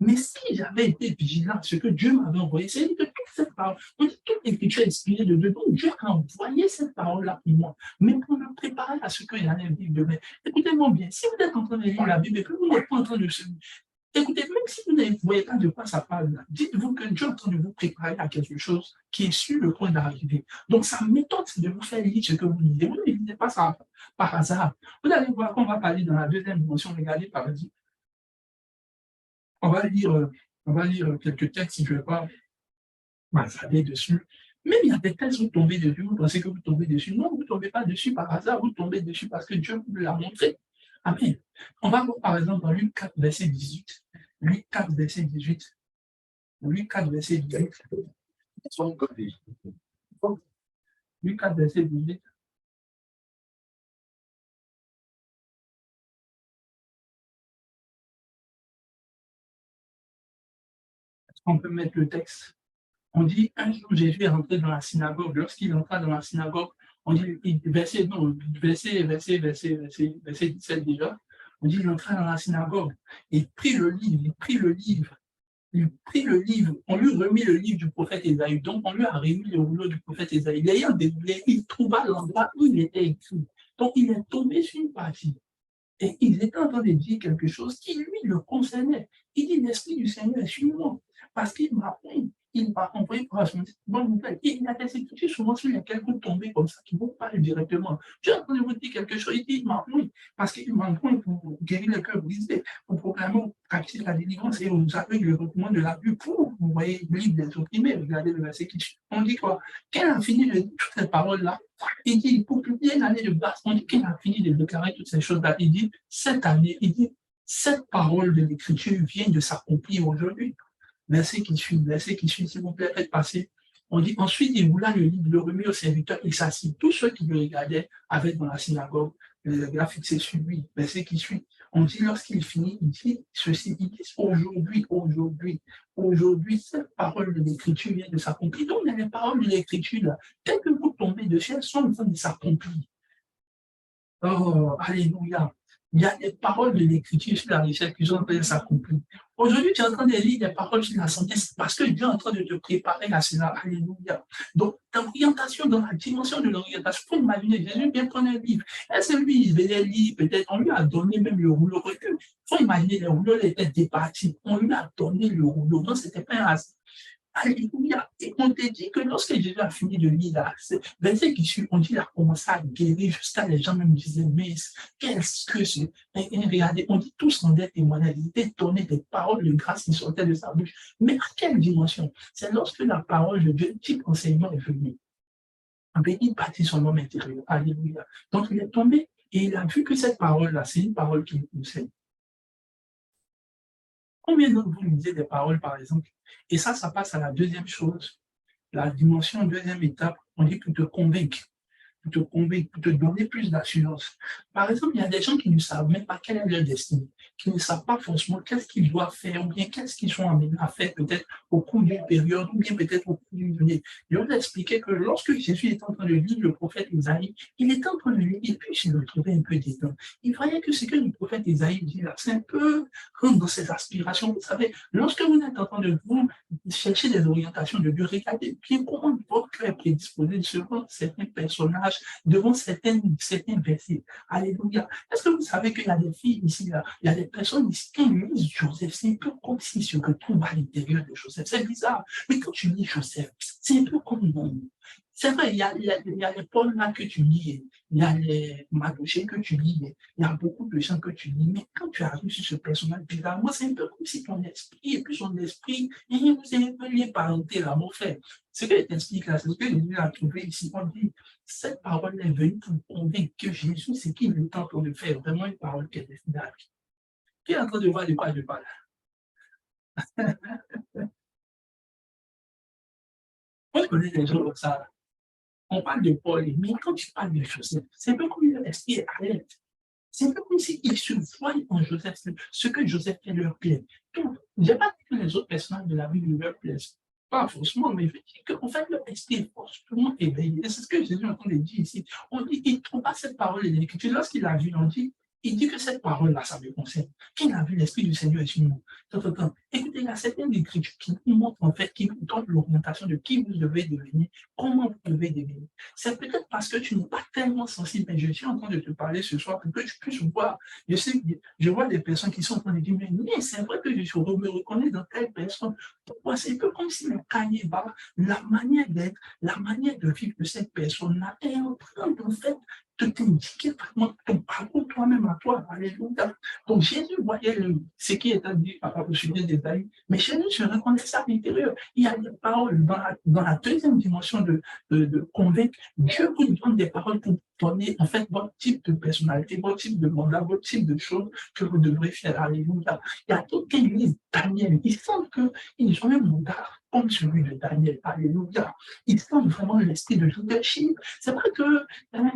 Mais si j'avais été vigilant à ce que Dieu m'avait envoyé, c'est-à-dire que toute cette parole, on dit toute l'écriture est inspirée de Dieu. Donc Dieu a envoyé cette parole-là pour moi, mais pour me préparer à ce que j'allais vivre demain. Écoutez-moi bien, si vous êtes en train de lire la Bible et que vous n'êtes pas en train de se... Écoutez, même si vous ne voyez pas de quoi ça parle, là, dites-vous que Dieu est en train de vous préparer à quelque chose qui est sur le point d'arriver. Donc sa méthode, c'est de vous faire lire ce que vous lisez. Vous ne lisez pas ça par hasard. Vous allez voir qu'on va parler dans la deuxième dimension. Regardez par exemple. On va lire, euh, on va lire quelques textes, si je ne vais pas m'attarder dessus. Même il y a des textes, vous tombez dessus, vous pensez que vous tombez dessus. Non, vous ne tombez pas dessus par hasard, vous tombez dessus parce que Dieu vous l'a montré. Amen. On va voir par exemple dans Luc 4, verset 18. Luc 4, verset 18. Luc 4, verset 18. Luc 4, verset 18. Est-ce qu'on peut mettre le texte? On dit, un jour, Jésus est rentré dans la synagogue. Lorsqu'il entra dans la synagogue, on dit, verset 17 déjà. On dit, il entra dans la synagogue. Il prit le livre, il prit le livre. On lui remit le livre du prophète Ésaïe. Donc, on lui a remis le rouleau du prophète Ésaïe. L'ayant déroulé, il trouva l'endroit où il était écrit. Donc, il est tombé sur une partie. Et il était en train de dire quelque chose qui, lui, le concernait. Il dit, l'Esprit du Seigneur est sur moi, parce qu'il m'a pris, il m'a envoyé pour raconter cette bonne nouvelle. Et il y a des écritures souvent sur lesquelles vous tombez comme ça, qui vous parlent directement. Je suis en train de vous dire quelque chose, il dit, il m'a pris, parce qu'il m'a pris pour guérir le cœur brisé, pour proclamer, pratiquer la délivrance, et vous avez le recommande de la vue pour, vous voyez, livre des opprimés, regardez le verset qui suit. On dit quoi? Qu'elle a fini de dire toutes ces paroles-là, il dit, pour publier l'année de grâce, on dit qu'il a fini de déclarer toutes ces choses-là. Il dit, cette année, il dit, cette parole de l'Écriture vient de s'accomplir aujourd'hui. Verset qui suit, s'il vous plaît, faites passer. On dit, ensuite, il roula le livre, le remit au serviteur, il s'assit. Tous ceux qui le regardaient avaient dans la synagogue, le regard fixé sur lui. Verset qui suit. On dit, lorsqu'il finit, il dit ceci, il dit, aujourd'hui, cette parole de l'Écriture vient de s'accomplir. Donc, il y a les paroles de l'Écriture, là, dès que vous tombez dessus, elles sont en train de s'accomplir. Oh, alléluia. Il y a des paroles de l'Écriture sur la richesse qui sont en train de s'accomplir. Aujourd'hui, tu es en train de lire des paroles sur la santé, c'est parce que Dieu est en train de te préparer à cela. Alléluia. Donc, l'orientation, dans la dimension de l'orientation, il faut imaginer, Jésus vient prendre un livre. Est-ce que lui, il venait lire, peut-être, on lui a donné même le rouleau recul. Il faut imaginer, le rouleau était départi. On lui a donné le rouleau. Donc, c'était pas un hasard. Alléluia. Et on te dit que lorsque Jésus a fini de lire là, verset qui suit, on dit qu'il a commencé à guérir jusqu'à les gens même disaient, mais qu'est-ce que c'est? Et regardez, on dit tous rendaient témoignage, ils étaient étonnés des paroles de grâce qui sortaient de sa bouche. Mais à quelle dimension? C'est lorsque la parole de Dieu, type enseignement est venu. Il bâtit son homme intérieur. Alléluia. Donc il est tombé et il a vu que cette parole-là, c'est une parole qui nous enseigne. Combien d'entre vous lisez des paroles, par exemple? Et ça passe à la deuxième chose, la dimension, deuxième étape, on dit que te convaincre, pour te donner plus d'assurance. Par exemple, il y a des gens qui ne savent même pas quelle est leur destinée, qui ne savent pas forcément qu'est-ce qu'ils doivent faire, ou bien qu'est-ce qu'ils sont amenés à faire peut-être au cours d'une période, ou bien peut-être au cours d'une journée. Je vais vous expliquer que lorsque Jésus était en train de lire le prophète Isaïe, il était en train de lire, et puis il le trouvait un peu détente. Il voyait que ce que le prophète Isaïe dit là, c'est un peu comme dans ses aspirations. Vous savez, lorsque vous êtes en train de vous chercher des orientations de Dieu, regardez bien comment votre cœur est prédisposé selon certains personnages, devant certains versets. Alléluia. Est-ce que vous savez qu'il y a des filles ici, là, il y a des personnes ici qui lisent Joseph, c'est un peu comme si ce que trouve à l'intérieur de Joseph. C'est bizarre. Mais quand tu lis Joseph, c'est un peu comme non. C'est vrai, il y a les Paul là que tu lis, il y a les Madoché que tu lis, il y a beaucoup de gens que tu lis, mais quand tu arrives sur ce personnage bizarre, moi, c'est un peu comme si ton esprit, et puis son esprit, et vous avez un peu lié parenté là, mon frère. Ce que je t'explique là, c'est ce que Jésus a trouvé ici. On dit, cette parole est venue pour convaincre que Jésus, c'est qu'il est en train de faire, vraiment une parole qui est destinée à lui. Qui est en train de voir de quoi je parle? On connaît des gens comme ça. On parle de Paul, mais quand tu parles de Joseph, c'est un peu comme l'esprit est alerte. C'est un peu comme s'ils se voient en Joseph, ce que Joseph fait leur plaît. Donc, je n'ai pas dit que les autres personnages de la Bible leur plaisent. Pas forcément, mais je dis qu'en fait, leur esprit est forcément éveillé. Et c'est ce que Jésus est en train de dire ici. On dit qu'il ne trouve pas cette parole de l'Écriture. Lorsqu'il a vu, on dit, il dit que cette parole-là, ça me concerne. Qu'il a vu l'Esprit du Seigneur est sur nous. Écoutez, il y a certaines écritures qui nous montrent, en fait, qui nous donnent l'orientation de qui vous devez devenir, comment vous devez devenir. C'est peut-être parce que tu n'es pas tellement sensible, mais je suis en train de te parler ce soir pour que tu puisses voir. Je sais, je vois des personnes qui sont en train de dire, mais c'est vrai que je me reconnais dans telle personne. Pourquoi? C'est que comme si le cahier bas, la manière d'être, la manière de vivre de cette personne-là est en train, en fait, de t'indiquer vraiment ton parcours toi-même à toi. Alléluia. Donc Jésus voyait ce qui était dit par rapport au détail, mais Jésus se reconnaissait à l'intérieur. Il y a des paroles dans la deuxième dimension de convaincre. Dieu vous donne des paroles pour donner en fait votre type de personnalité, votre type de mandat, votre type de choses que vous devrez faire. Alléluia. Il y a toute l'église Daniel. Il semble qu'ils ont un mandat comme celui de Daniel. Alléluia. Il semble vraiment l'esprit de leadership. C'est vrai que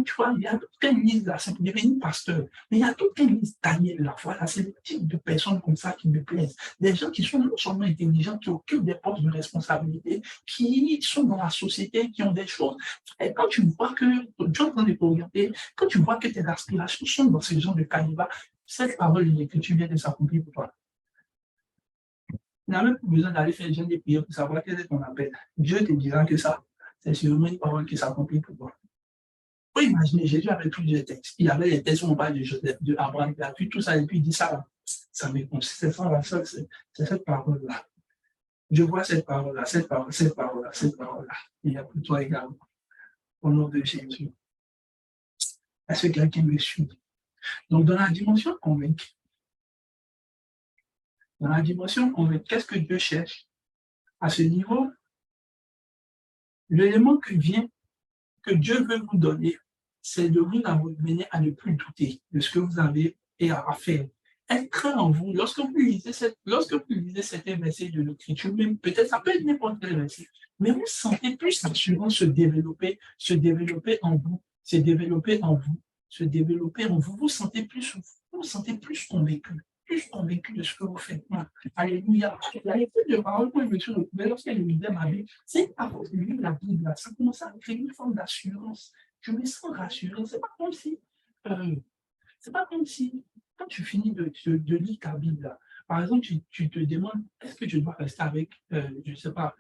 tu vois, il y a toute une liste là, c'est devenu pasteur, mais il y a toute une liste Daniel là, voilà, c'est le type de personnes comme ça qui me plaisent. Des gens qui sont non seulement intelligents, qui occupent des postes de responsabilité, qui sont dans la société, qui ont des choses. Et quand tu vois que, tu es en train de te regarder, quand tu vois que tes aspirations sont dans ces gens de calibre, cette parole que tu viens de s'accomplir pour toi. Tu n'as même plus besoin d'aller faire des prières pour savoir quel est ton appel. Dieu te dira que ça, c'est sûrement une parole qui s'accomplit pour toi. Vous pouvez imaginer, Jésus avait plusieurs textes. Il avait les textes où on parle de Joseph, de Abraham, il a vu tout ça, et puis il dit ça, ça me concerne, c'est cette parole-là. Je vois cette parole-là, cette parole-là, cette parole-là, cette parole-là. Il y a pour toi également. Au nom de Jésus. Est-ce que quelqu'un me suit? Donc, dans la dimension convaincue, qu'est-ce que Dieu cherche? À ce niveau, l'élément que Dieu veut vous donner, c'est de vous amener à ne plus douter de ce que vous avez et à faire. Être en vous, lorsque vous lisez certains versets de l'Écriture, même peut-être ça peut être n'importe quel verset, mais vous sentez plus l'assurance se développer en vous, se développer en vous, se développer en vous. Vous sentez plus convaincu de ce que vous faites. Alléluia. La lecture de parole, quand je me suis retrouvé, lorsqu'elle lisait ma Bible, c'est à cause de lire la Bible, ça commence à créer une forme d'assurance. Je me sens rassuré. C'est pas comme si, quand tu finis de lire ta Bible, là, par exemple, tu te demandes, est-ce que je dois rester avec, je ne sais pas,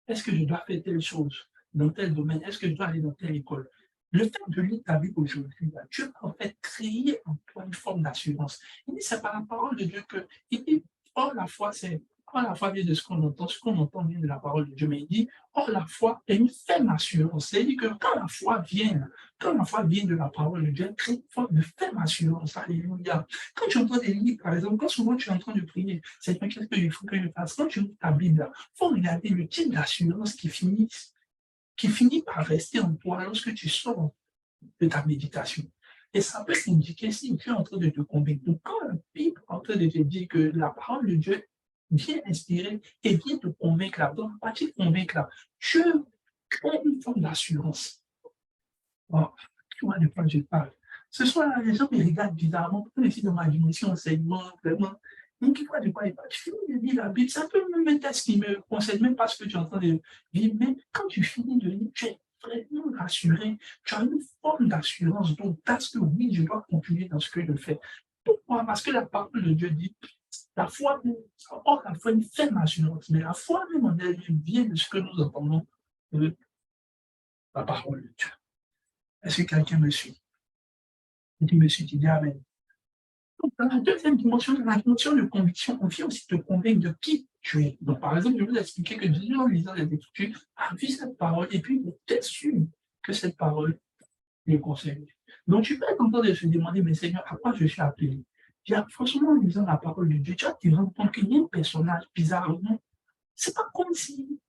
est-ce que je dois faire telle chose dans tel domaine, est-ce que je dois aller dans telle école? Le fait de lire ta Bible aujourd'hui, là, Dieu va en fait créer en toi une forme d'assurance. Il dit, c'est par la parole de Dieu que, il dit, or la foi, vient de ce qu'on entend vient de la parole de Dieu, mais il dit, or la foi est une ferme assurance. C'est-à-dire que quand la foi vient de la parole de Dieu, elle crée une forme de ferme assurance. Alléluia. Quand tu es en train de lire, par exemple, quand souvent tu es en train de prier, c'est qu'est-ce qu'il faut que je fasse? Quand tu lis ta Bible, il faut regarder le type d'assurance qui finit par rester en toi lorsque tu sors de ta méditation. Et ça peut indiquer si Dieu est en train de te convaincre. Donc, quand la Bible est en train de te dire que la parole de Dieu vient inspirer et vient te convaincre là, donc, à partir de convaincre là, Dieu crée une forme d'assurance. Oh, tu vois de quoi je parle. Ce soir-là, les gens me regardent bizarrement, comme ici dans ma dimension enseignement, vraiment. Donc, tu vois de quoi il parle. Tu finis de lire la Bible, c'est un peu même un texte qui ne me concerne même pas ce que tu es en train de vivre, mais quand tu finis de lire, tu es vraiment rassuré, tu as une forme d'assurance, donc parce que oui, je dois continuer dans ce que je fais. Pourquoi? Parce que la parole de Dieu dit, la foi, une ferme assurance, mais la foi même en elle vient de ce que nous entendons de la parole de Dieu. Est-ce que quelqu'un me suit? Tu me suis, tu dis Amen. Donc, dans la deuxième dimension, dans la dimension de conviction, on vient aussi te convaincre de qui tu es. Donc, par exemple, je vais vous expliquer que Jésus, en lisant les Écritures, a vu cette parole et puis il était sûr que cette parole le concerne. Donc, tu peux être en train de se demander, mais Seigneur, à quoi je suis appelé? Franchement, en lisant la parole de Dieu, tu vas te rendre compte qu'il y a un personnage bizarrement. C'est pas comme si,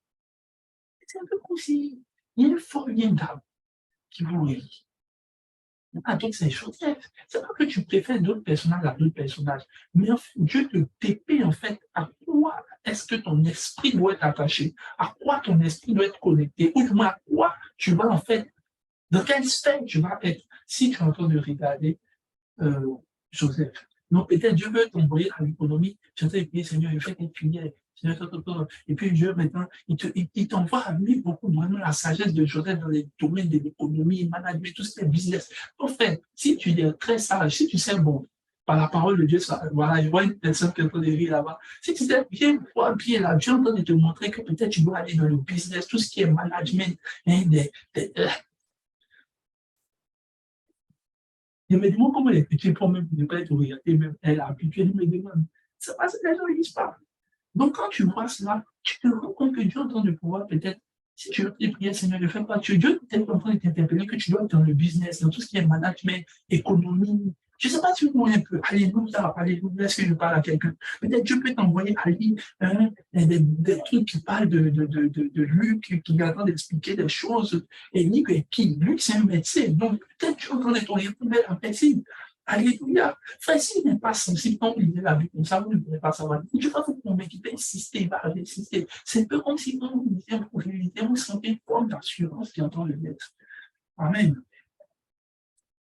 c'est un peu comme si il y a une forme d'âme qui vous relie. Avec ces choses. C'est pas que tu préfères d'autres personnages à d'autres personnages, mais en fait, Dieu te TP en fait à quoi est-ce que ton esprit doit être attaché, à quoi ton esprit doit être connecté, ou du moins à quoi tu vas en fait, dans quelle sphère tu vas être si tu es en train de regarder Joseph. Donc, peut-être Dieu veut t'envoyer à l'économie. Tu es en train de prier, Seigneur, je fais tes prières. Seigneur, et puis Dieu, maintenant, il t'envoie à lui beaucoup, vraiment, la sagesse de Joseph dans les domaines de l'économie, management, tout ce qui est business. En fait, si tu es très sage, si tu sais, bon, par la parole de Dieu, ça, voilà, je vois une personne qui est en train de rire là-bas. Si tu sais bien, bien là, Dieu est en train de te montrer que peut-être tu dois aller dans le business, tout ce qui est management, hein, je me demande comment les petits font même ne pas être orientés, même elle a habitué, je me demande. C'est parce que les gens ne disent pas. Donc, quand tu vois cela, tu te rends compte que Dieu est en train de pouvoir peut-être, si tu veux prier, Seigneur, ne fais pas, Dieu est en train de t'interpeller que tu dois être dans le business, dans tout ce qui est management, économie. Je ne sais pas si vous voyez un peu. Alléluia, alléluia, est-ce que je parle à quelqu'un? Peut-être Dieu peut t'envoyer à lire des trucs qui parlent de Luc, qui est en train d'expliquer des choses. Et Luc est qui? Luc, c'est un médecin. Donc, peut-être tu es en train de t'orienter vers la médecine. Alléluia. Frère, s'il n'est pas sensible, quand vous lisez la Bible comme ça, vous ne pourrez pas savoir. Je vais vous convaincre, il va insister, il va insister. C'est un peu comme si quand vous lisez un prophète, vous sentez une forme d'assurance qui entend le mettre. Amen.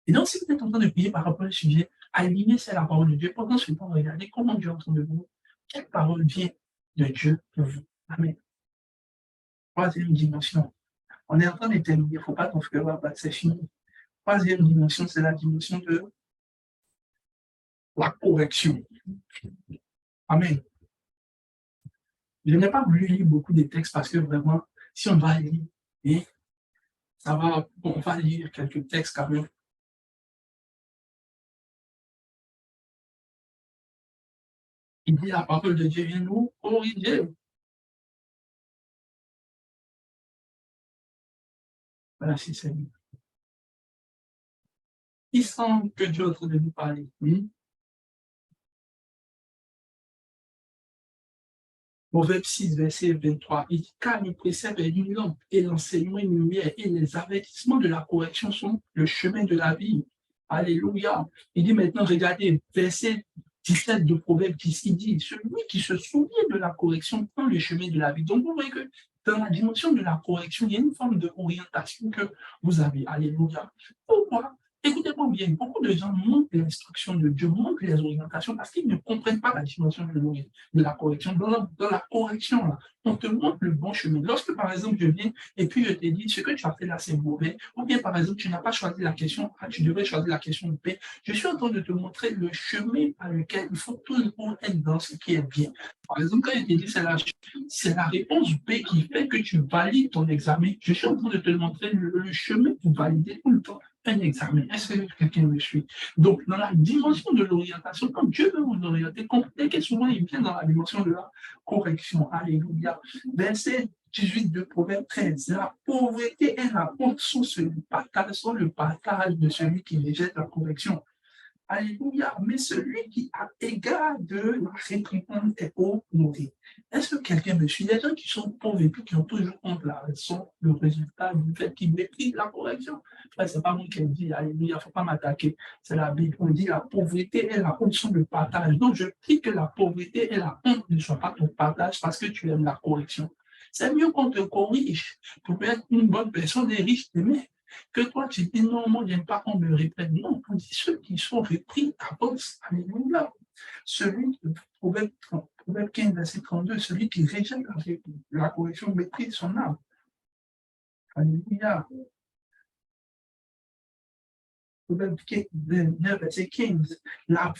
Et donc, si vous êtes en train de prier par rapport à un sujet, alignez c'est la parole de Dieu. Pendant ce temps, regardez comment Dieu est en train de vous. Quelle parole vient de Dieu pour vous. Amen. Troisième dimension. On est en train de terminer. Il ne faut pas qu'on se voit, c'est fini. Troisième dimension, c'est la dimension de la correction. Amen. Je n'ai pas voulu lire beaucoup de textes parce que vraiment, si on va lire, et ça va, on va lire quelques textes quand même. Il dit la parole de Dieu vient nous corriger. Voilà, c'est lui. Il semble que Dieu est en train de nous parler. Proverbe 6, verset 23, il dit, car le précepte est une lampe et l'enseignement une lumière et les avertissements de la correction sont le chemin de la vie. Alléluia. Il dit maintenant, regardez, verset 17 de Proverbe 10, il dit, celui qui se souvient de la correction prend le chemin de la vie. Donc, vous voyez que dans la dimension de la correction, il y a une forme d'orientation que vous avez. Alléluia. Pourquoi? Écoutez-moi bien, beaucoup de gens manquent l'instruction de Dieu, manquent les orientations parce qu'ils ne comprennent pas la dimension de la correction. Dans la correction, là, on te montre le bon chemin. Lorsque, par exemple, je viens et puis je te dis ce que tu as fait là, c'est mauvais, ou bien, par exemple, tu n'as pas choisi la question A, tu devrais choisir la question B, je suis en train de te montrer le chemin par lequel il faut toujours être dans ce qui est bien. Par exemple, quand je te dis c'est la réponse B qui fait que tu valides ton examen, je suis en train de te montrer le chemin pour valider tout le temps un examen. Est-ce que quelqu'un me suit? Donc, dans la dimension de l'orientation, comme Dieu veut vous orienter, comprenez que souvent il vient dans la dimension de la correction. Alléluia. Verset 18 de Proverbe 13. La pauvreté est la honte sur le partage de celui qui rejette la correction. Alléluia. Mais celui qui a égard de la réprimande est honoré. Est-ce que quelqu'un me suit? Les gens qui sont pauvres et puis qui ont toujours honte la raison, le résultat du fait qu'ils méprisent la correction. Enfin, c'est pas moi qui le dis, alléluia, il ne faut pas m'attaquer. C'est la Bible. On dit la pauvreté et la honte sont le partage. Donc, je prie que la pauvreté et la honte ne soient pas ton partage parce que tu aimes la correction. C'est mieux qu'on te corrige pour être une bonne personne et riche mais que toi, tu dis non, moi, je n'aime pas qu'on me reprenne. Non, on dit ceux qui sont repris avancent. Alléluia. Celui, Proverbe 15, verset 32, celui qui rejette la correction méprise son âme. Alléluia. Proverbe 9, verset 15, la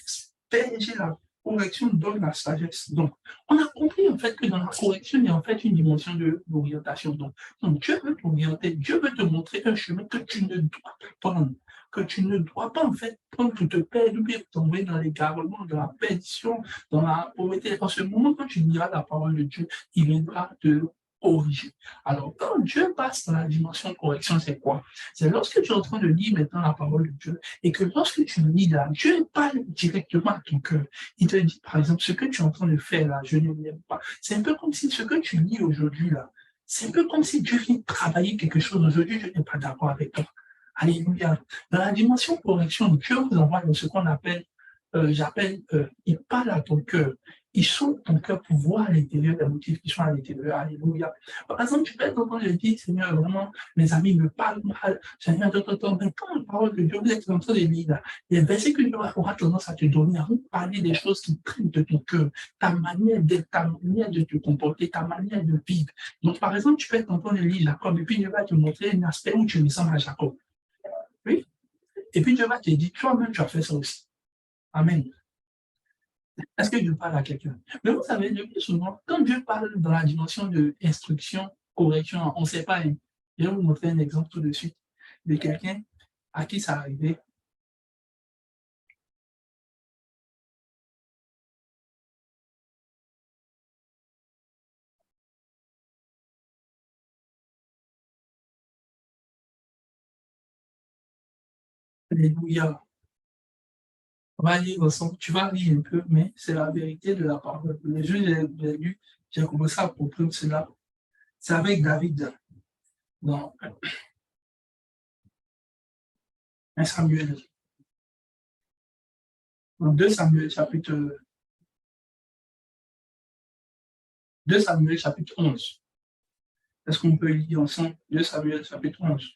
verge et la correction donne la sagesse. Donc, on a compris en fait que dans la correction, il y a en fait une dimension de l'orientation. Donc, Dieu veut t'orienter, Dieu veut te montrer un chemin que tu ne dois pas prendre, que tu ne dois pas en fait prendre pour te perdre ou bien tomber dans l'égarement, dans la perdition, dans la pauvreté. En ce moment, quand tu liras la parole de Dieu, il viendra te corriger. Alors, quand Dieu passe dans la dimension de correction, c'est quoi? C'est lorsque tu es en train de lire maintenant la parole de Dieu et que lorsque tu lis là, Dieu parle directement à ton cœur. Il te dit, par exemple, ce que tu es en train de faire là, je ne l'aime pas. C'est un peu comme si ce que tu lis aujourd'hui là, c'est un peu comme si Dieu vient travailler quelque chose aujourd'hui, je n'ai pas d'accord avec toi. Alléluia. Dans la dimension correction, Dieu vous envoie dans ce qu'on appelle, il parle à ton cœur. il saute ton cœur pour voir à l'intérieur les motifs qui sont à l'intérieur. Alléluia. Par exemple, tu peux être en train de dire, Seigneur, vraiment, mes amis me parlent mal. Seigneur, mais quand la parole de Dieu, vous êtes en train de lire là, les versets que Dieu aura tendance à te donner, à vous parler des choses qui prennent de ton cœur, ta manière d'être, ta manière de te comporter, ta manière de vivre. Donc, par exemple, tu peux être en train de lire Jacob et puis Dieu va te montrer un aspect où tu ressembles à Jacob. Oui. Et puis Dieu va te dire, toi-même, tu as fait ça aussi. Amen. Est-ce que Dieu parle à quelqu'un? Mais vous savez, le plus souvent, quand Dieu parle dans la dimension de instruction, correction, on ne sait pas. Je vais vous montrer un exemple tout de suite de quelqu'un à qui ça arrivait. Alléluia. On va lire ensemble. Tu vas lire un peu, mais c'est la vérité de la parole. Les jours j'ai lu, j'ai commencé à comprendre cela. C'est avec David dans 1 Samuel. Dans 2 Samuel chapitre 11. Est-ce qu'on peut lire ensemble 2 Samuel chapitre 11?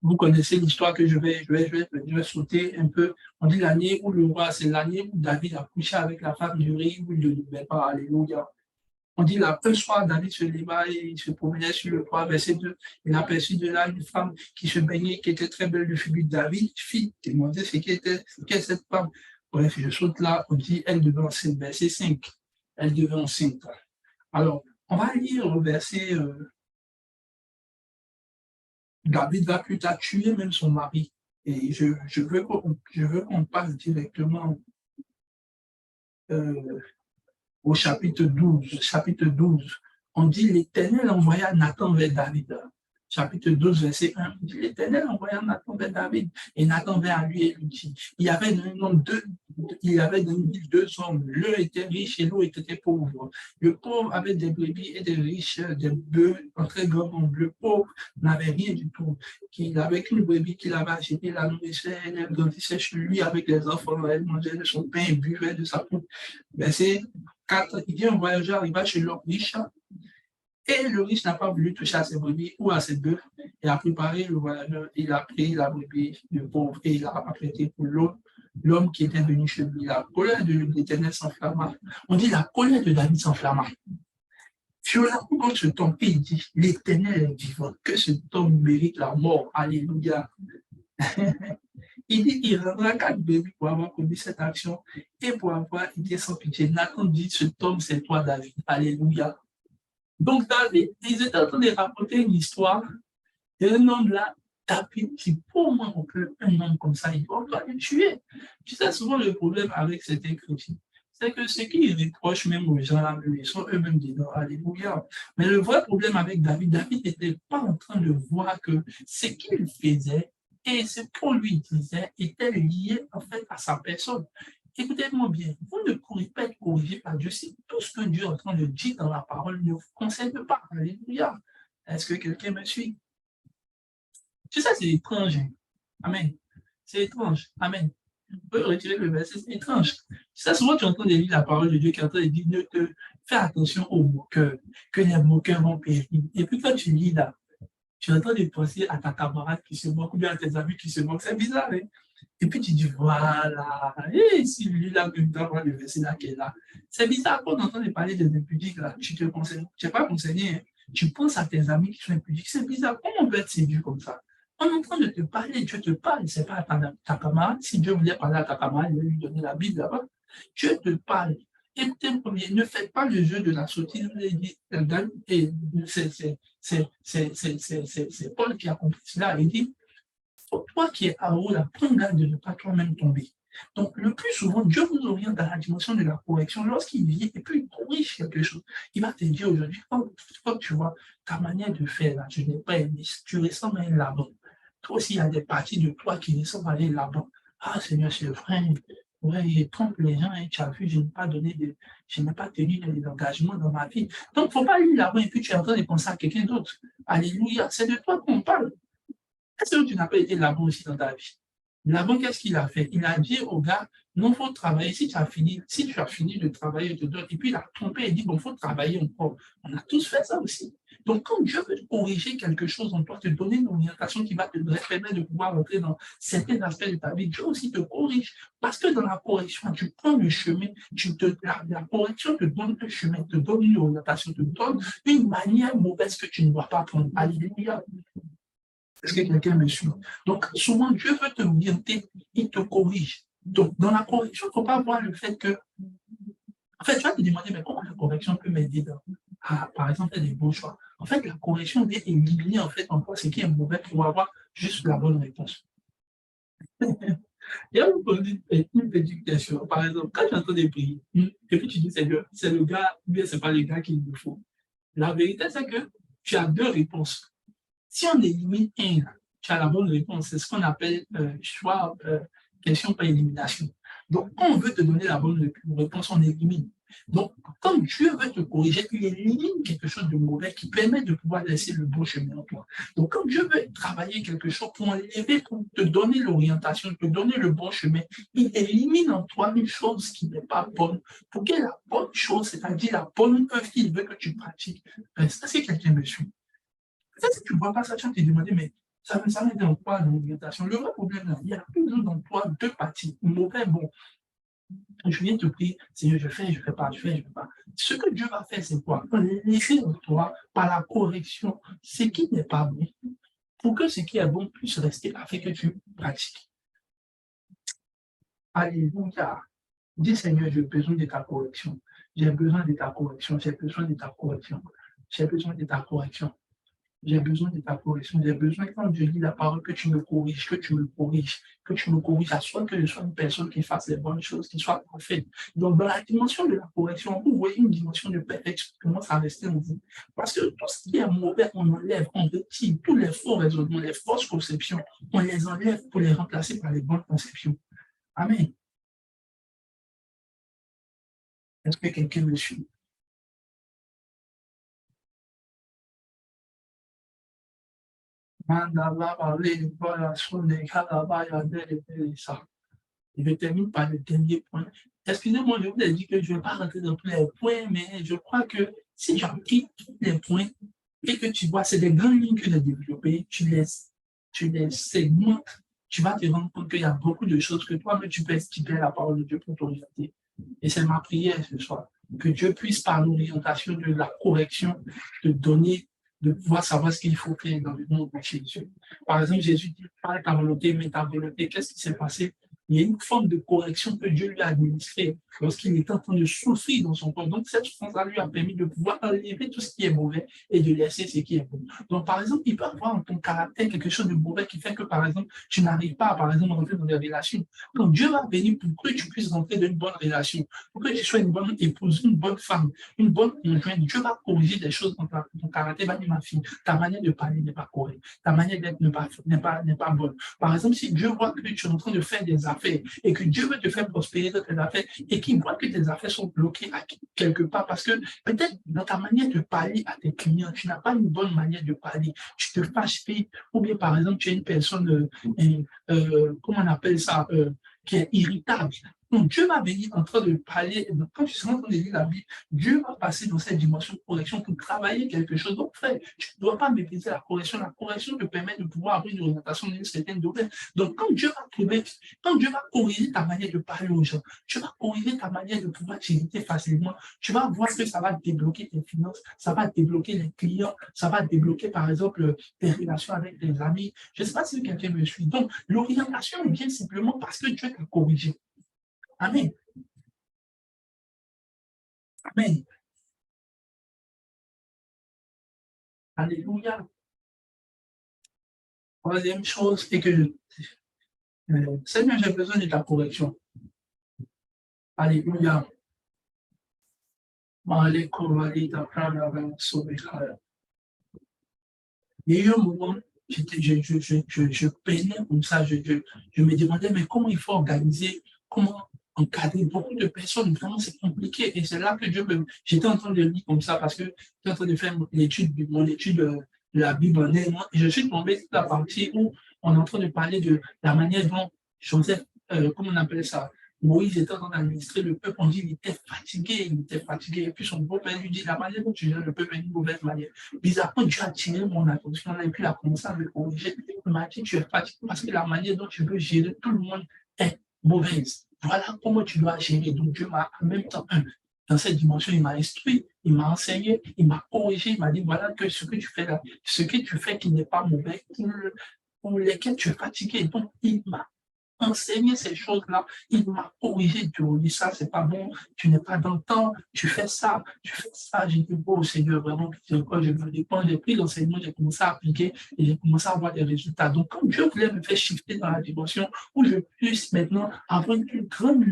Vous connaissez l'histoire que je vais sauter un peu. On dit l'année où le roi, c'est l'année où David a couché avec la femme d'Uri, où il ne devait pas. Alléluia. On dit là, un soir, David se leva et il se promenait sur le toit, verset 2. Il aperçut de là une femme qui se baignait, qui était très belle de figure. David fit demander ce qu'est cette femme. Bref, je saute là, on dit, elle devait enceinte, verset 5. Elle devait enceinte. Alors, on va lire le verset David va plus tard tuer même son mari. Et je veux qu'on passe directement au chapitre 12. Chapitre 12, on dit l'Éternel envoya Nathan vers David. Chapitre 12, verset 1, on dit l'Éternel envoya Nathan vers David. Et Nathan vint à lui et lui dit, il y avait dans une ville deux hommes, l'un était riche et l'autre était pauvre. Le pauvre avait des brebis et des riches, des bœufs en très grand nombre. Le pauvre n'avait rien du tout. Il avait qu'une brebis qu'il avait achetée, la nourrissait, elle grandissait chez lui avec les enfants, elle mangeait de son pain et buvait de sa coupe. Verset 4, il dit un voyageur arriva chez l'homme riche et le riche n'a pas voulu toucher à ses brebis ou à ses bœufs et a préparé le voyageur, il a pris la brebis du pauvre et il l'a apprêté pour l'homme qui était venu chez lui. La colère de l'Éternel s'enflamma. On dit la colère de David s'enflamma. Violemment contre cet homme, il dit, l'Éternel est vivant, que cet homme mérite la mort. Alléluia. Il dit, il rendra 4 bébés pour avoir commis cette action et pour avoir été sans pitié. Nathan dit, cet homme, c'est toi, David. Alléluia. Donc, David, ils étaient en train de raconter une histoire d'un homme là, David, qui pour moi, on peut un homme comme ça, on doit le tuer. Tu sais, souvent, le problème avec certains chrétiens, c'est que ceux qui reprochent même aux gens là, ils sont eux-mêmes dedans. Alléluia. Mais le vrai problème avec David, David n'était pas en train de voir que ce qu'il faisait et ce qu'on lui disait était lié en fait à sa personne. Écoutez-moi bien, vous ne pourrez pas être corrigé par Dieu si tout ce que Dieu est en train de dire dans la parole ne vous concerne pas. Alléluia. Est-ce que quelqu'un me suit? Tu sais, c'est étrange. Amen. C'est étrange. Amen. Vous pouvez retirer le verset, c'est étrange. Tu sais, souvent tu entends lire la parole de Dieu qui est en train de dire fais attention aux moqueurs, que les moqueurs vont périr. Et puis quand tu lis là, tu es en train de penser à ta camarade qui se moque ou bien à tes amis qui se moquent. C'est bizarre, hein? Et puis tu dis, voilà, et si lui là, même dans le verset là qui est là. C'est bizarre qu'on entend parler des impudiques là, tu te conseilles, tu n'es pas conseillé, hein? Tu penses à tes amis qui sont impudiques. C'est bizarre, comment on peut être séduit comme ça? On est en train de te parler, Dieu te parle, c'est pas à ta camarade. Si Dieu voulait parler à ta camarade, il va lui donner la Bible là-bas. Dieu te parle. Écoutez, premier, ne faites pas le jeu de la sottise. Et c'est Paul qui a compris cela. Il dit, toi qui es à haut, prends garde de ne pas toi-même tomber. Donc, le plus souvent, Dieu vous oriente dans la dimension de la correction. Lorsqu'il vient et puis il corrige quelque chose, il va te dire aujourd'hui, quand tu vois ta manière de faire, là, je n'ai pas aimé, tu ressembles à un Laban. Toi aussi, il y a des parties de toi qui ressemblent à un Laban. Ah, Seigneur, c'est vrai. Ouais, il trompe les gens, et tu as vu, je n'ai pas tenu des engagements dans ma vie. Donc, il ne faut pas aller là-bas et puis tu es en train de penser à quelqu'un d'autre. Alléluia, c'est de toi qu'on parle. Est-ce que tu n'as pas été là-bas aussi dans ta vie? Laban, qu'est-ce qu'il a fait? Il a dit au gars, non, il faut travailler. Si tu as fini de travailler, je te donne. Et puis il a trompé et dit, bon, il faut travailler encore. On a tous fait ça aussi. Donc, quand Dieu veut corriger quelque chose en toi, te donner une orientation qui va te permettre de pouvoir entrer dans certains aspects de ta vie, Dieu aussi te corrige. Parce que dans la correction, tu prends le chemin, la correction te donne un chemin, te donne une orientation, te donne une manière mauvaise que tu ne dois pas prendre. Alléluia. Est-ce que quelqu'un me suit? Donc, souvent, Dieu veut te orienter, il te corrige. Donc, dans la correction, il ne faut pas voir le fait que. En fait, tu vas te demander, mais comment la correction peut m'aider à, par exemple, faire des bons choix? En fait, la correction vient éliminer, en fait, en toi ce qui est mauvais pour avoir juste la bonne réponse. Il y a une petite question. Par exemple, quand tu entends des prières, et puis tu dis, c'est le gars, ou bien c'est pas le gars qu'il me faut. La vérité, c'est que tu as deux réponses. Si on élimine un, tu as la bonne réponse. C'est ce qu'on appelle choix, question par élimination. Donc, quand on veut te donner la bonne réponse, on élimine. Donc, quand Dieu veut te corriger, il élimine quelque chose de mauvais qui permet de pouvoir laisser le bon chemin en toi. Donc, quand Dieu veut travailler quelque chose pour enlever, pour te donner l'orientation, te donner le bon chemin, il élimine en toi une chose qui n'est pas bonne pour que la bonne chose, c'est-à-dire la bonne œuvre qu'il veut que tu pratiques, ça, c'est quelqu'un me suit. Peut-être que tu ne vois pas ça, tu vas te demander, mais ça m'aide en quoi l'orientation? Le vrai problème, là, il y a toujours dans toi deux parties, mauvais, bon. Je viens te prier, Seigneur, je fais, je ne fais pas, je fais, je ne fais pas. Ce que Dieu va faire, c'est quoi? Laisser en toi, par la correction, ce qui n'est pas bon, pour que ce qui est bon puisse rester afin que tu pratiques. Alléluia. Dis, Seigneur, j'ai besoin de ta correction. J'ai besoin de ta correction. J'ai besoin de ta correction. J'ai besoin de ta correction. J'ai besoin de ta correction. J'ai besoin, quand je lis la parole, que tu me corriges, que tu me corriges, que tu me corriges, à soit que je sois une personne qui fasse les bonnes choses, qui soit parfaite. Donc, dans la dimension de la correction, vous voyez une dimension de perfection qui commence à rester en vous. Parce que tout ce qui est mauvais, on enlève, on retire tous les faux raisonnements, les fausses conceptions, on les enlève pour les remplacer par les bonnes conceptions. Amen. Est-ce que quelqu'un me suit? Je termine par le dernier point. Excusez-moi, je vous ai dit que je ne vais pas rentrer dans tous les points, mais je crois que si j'applique tous les points et que tu vois, c'est des grandes lignes que j'ai développées, tu les segmentes, tu vas te rendre compte qu'il y a beaucoup de choses que toi-même tu peux expliquer la parole de Dieu pour t'orienter. Et c'est ma prière ce soir, que Dieu puisse, par l'orientation de la correction, te donner de pouvoir savoir ce qu'il faut faire dans le nom de Jésus. Par exemple, Jésus dit, pas ta volonté, mais ta volonté. Qu'est-ce qui s'est passé? Il y a une forme de correction que Dieu lui a administrée lorsqu'il était en train de souffrir dans son corps. Donc, cette souffrance-là lui a permis de pouvoir enlever tout ce qui est mauvais et de laisser ce qui est bon. Donc, par exemple, il peut y avoir dans ton caractère quelque chose de mauvais qui fait que, par exemple, tu n'arrives pas, par exemple, à rentrer dans des relations. Donc, Dieu va venir pour que tu puisses rentrer dans une bonne relation, pour que tu sois une bonne épouse, une bonne femme, une bonne conjointe. Dieu va corriger des choses dans ton caractère. Va dire, ma fille, ta manière de parler n'est pas correcte. Ta manière d'être n'est pas bonne. Par exemple, si Dieu voit que tu es en train de faire des affaires et que Dieu veut te faire prospérer dans tes affaires et qu'il voit que tes affaires sont bloquées quelque part parce que peut-être dans ta manière de parler à tes clients, tu n'as pas une bonne manière de parler, tu te fâches vite, ou bien par exemple, tu es une personne, comment on appelle ça, qui est irritable. Donc, Dieu va venir en train de parler. Donc, quand tu seras en train de lire la Bible, Dieu va passer dans cette dimension de correction pour travailler quelque chose. Donc, frère, tu ne dois pas mépriser la correction. La correction te permet de pouvoir avoir une orientation d'une certaine domaine. Donc, quand Dieu va corriger ta manière de parler aux gens, tu vas corriger ta manière de pouvoir t'irriter facilement, tu vas voir que ça va débloquer tes finances, ça va débloquer les clients, ça va débloquer, par exemple, tes relations avec tes amis. Je ne sais pas si quelqu'un me suit. Donc, l'orientation vient simplement parce que Dieu t'a corrigé. Amen. Amen. Alléluia. Troisième chose, c'est que Seigneur, j'ai besoin de ta correction. Alléluia. Il y a eu un moment, je peinais comme ça, je me demandais, mais comment il faut organiser, comment encadrer beaucoup de personnes, vraiment c'est compliqué. Et c'est là que j'étais en train de lire comme ça parce que j'étais en train de faire mon étude de la Bible en un mois, et je suis tombé sur la partie où on est en train de parler de la manière dont Joseph, comment on appelle ça? Moïse était en train d'administrer le peuple, on dit qu'il était fatigué, et puis son beau-père lui dit, la manière dont tu gères le peuple est une mauvaise manière. Bizarrement, Dieu a attiré mon attention, et puis il a commencé à me corriger. Il m'a dit, tu es fatigué parce que la manière dont tu veux gérer tout le monde est mauvaise. Voilà comment tu dois gérer. Donc Dieu m'a en même temps, dans cette dimension, il m'a instruit, il m'a enseigné, il m'a corrigé, il m'a dit, voilà que ce que tu fais là, ce que tu fais qui n'est pas mauvais, pour lesquels tu es fatigué. Donc, il m'a enseigné ces choses-là. Il m'a corrigé. Tu me dis ça, c'est pas bon. Tu n'es pas dans le temps. Tu fais ça, tu fais ça. J'ai dit, bon, Seigneur, vraiment, quand j'ai pris l'enseignement, j'ai commencé à appliquer et j'ai commencé à avoir des résultats. Donc, quand Dieu voulait me faire shifter dans la dimension où je puisse maintenant avoir une grande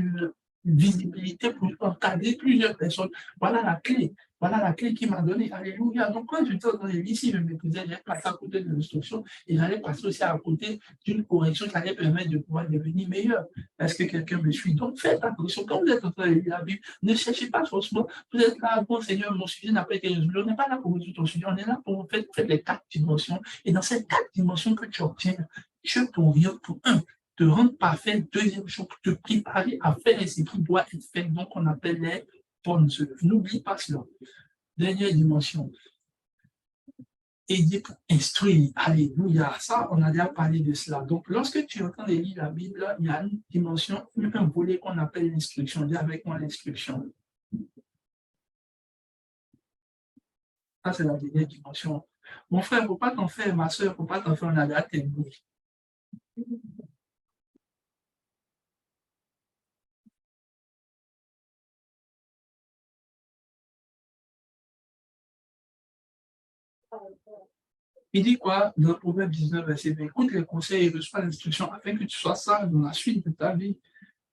visibilité pour encadrer plusieurs personnes, voilà la clé. Voilà la clé qu'il m'a donnée. Alléluia. Donc, quand j'étais dans les lycées, je me disais, j'ai passé à côté de l'instruction et j'allais passer aussi à côté d'une correction qui allait permettre de pouvoir devenir meilleur. Est-ce que quelqu'un me suit? Donc, faites attention. Quand vous êtes en train de lire la Bible, ne cherchez pas forcément. Vous êtes là, bon Seigneur, mon sujet n'a pas été résolu. On n'est pas là pour résoudre ton sujet. On est là pour faire les 4 dimensions. Et dans ces 4 dimensions que tu obtiens, Dieu t'oriente pour te rendre parfait. Deuxième chose, te préparer à faire ce qui doit être fait. Donc, on appelle les bonnes œuvres. N'oublie pas cela. Dernière dimension. Et dit pour instruire. Alléluia. Ça, on a déjà parlé de cela. Donc, lorsque tu entends lire la Bible, il y a une dimension, un volet qu'on appelle l'instruction. Dis avec moi l'instruction. Ça, c'est la dernière dimension. Mon frère, il ne faut pas t'en faire, ma soeur, il ne faut pas t'en faire, on a déjà terminé. Il dit quoi dans le Proverbe 19, verset 20? Écoute les conseils et reçois l'instruction afin que tu sois sage dans la suite de ta vie.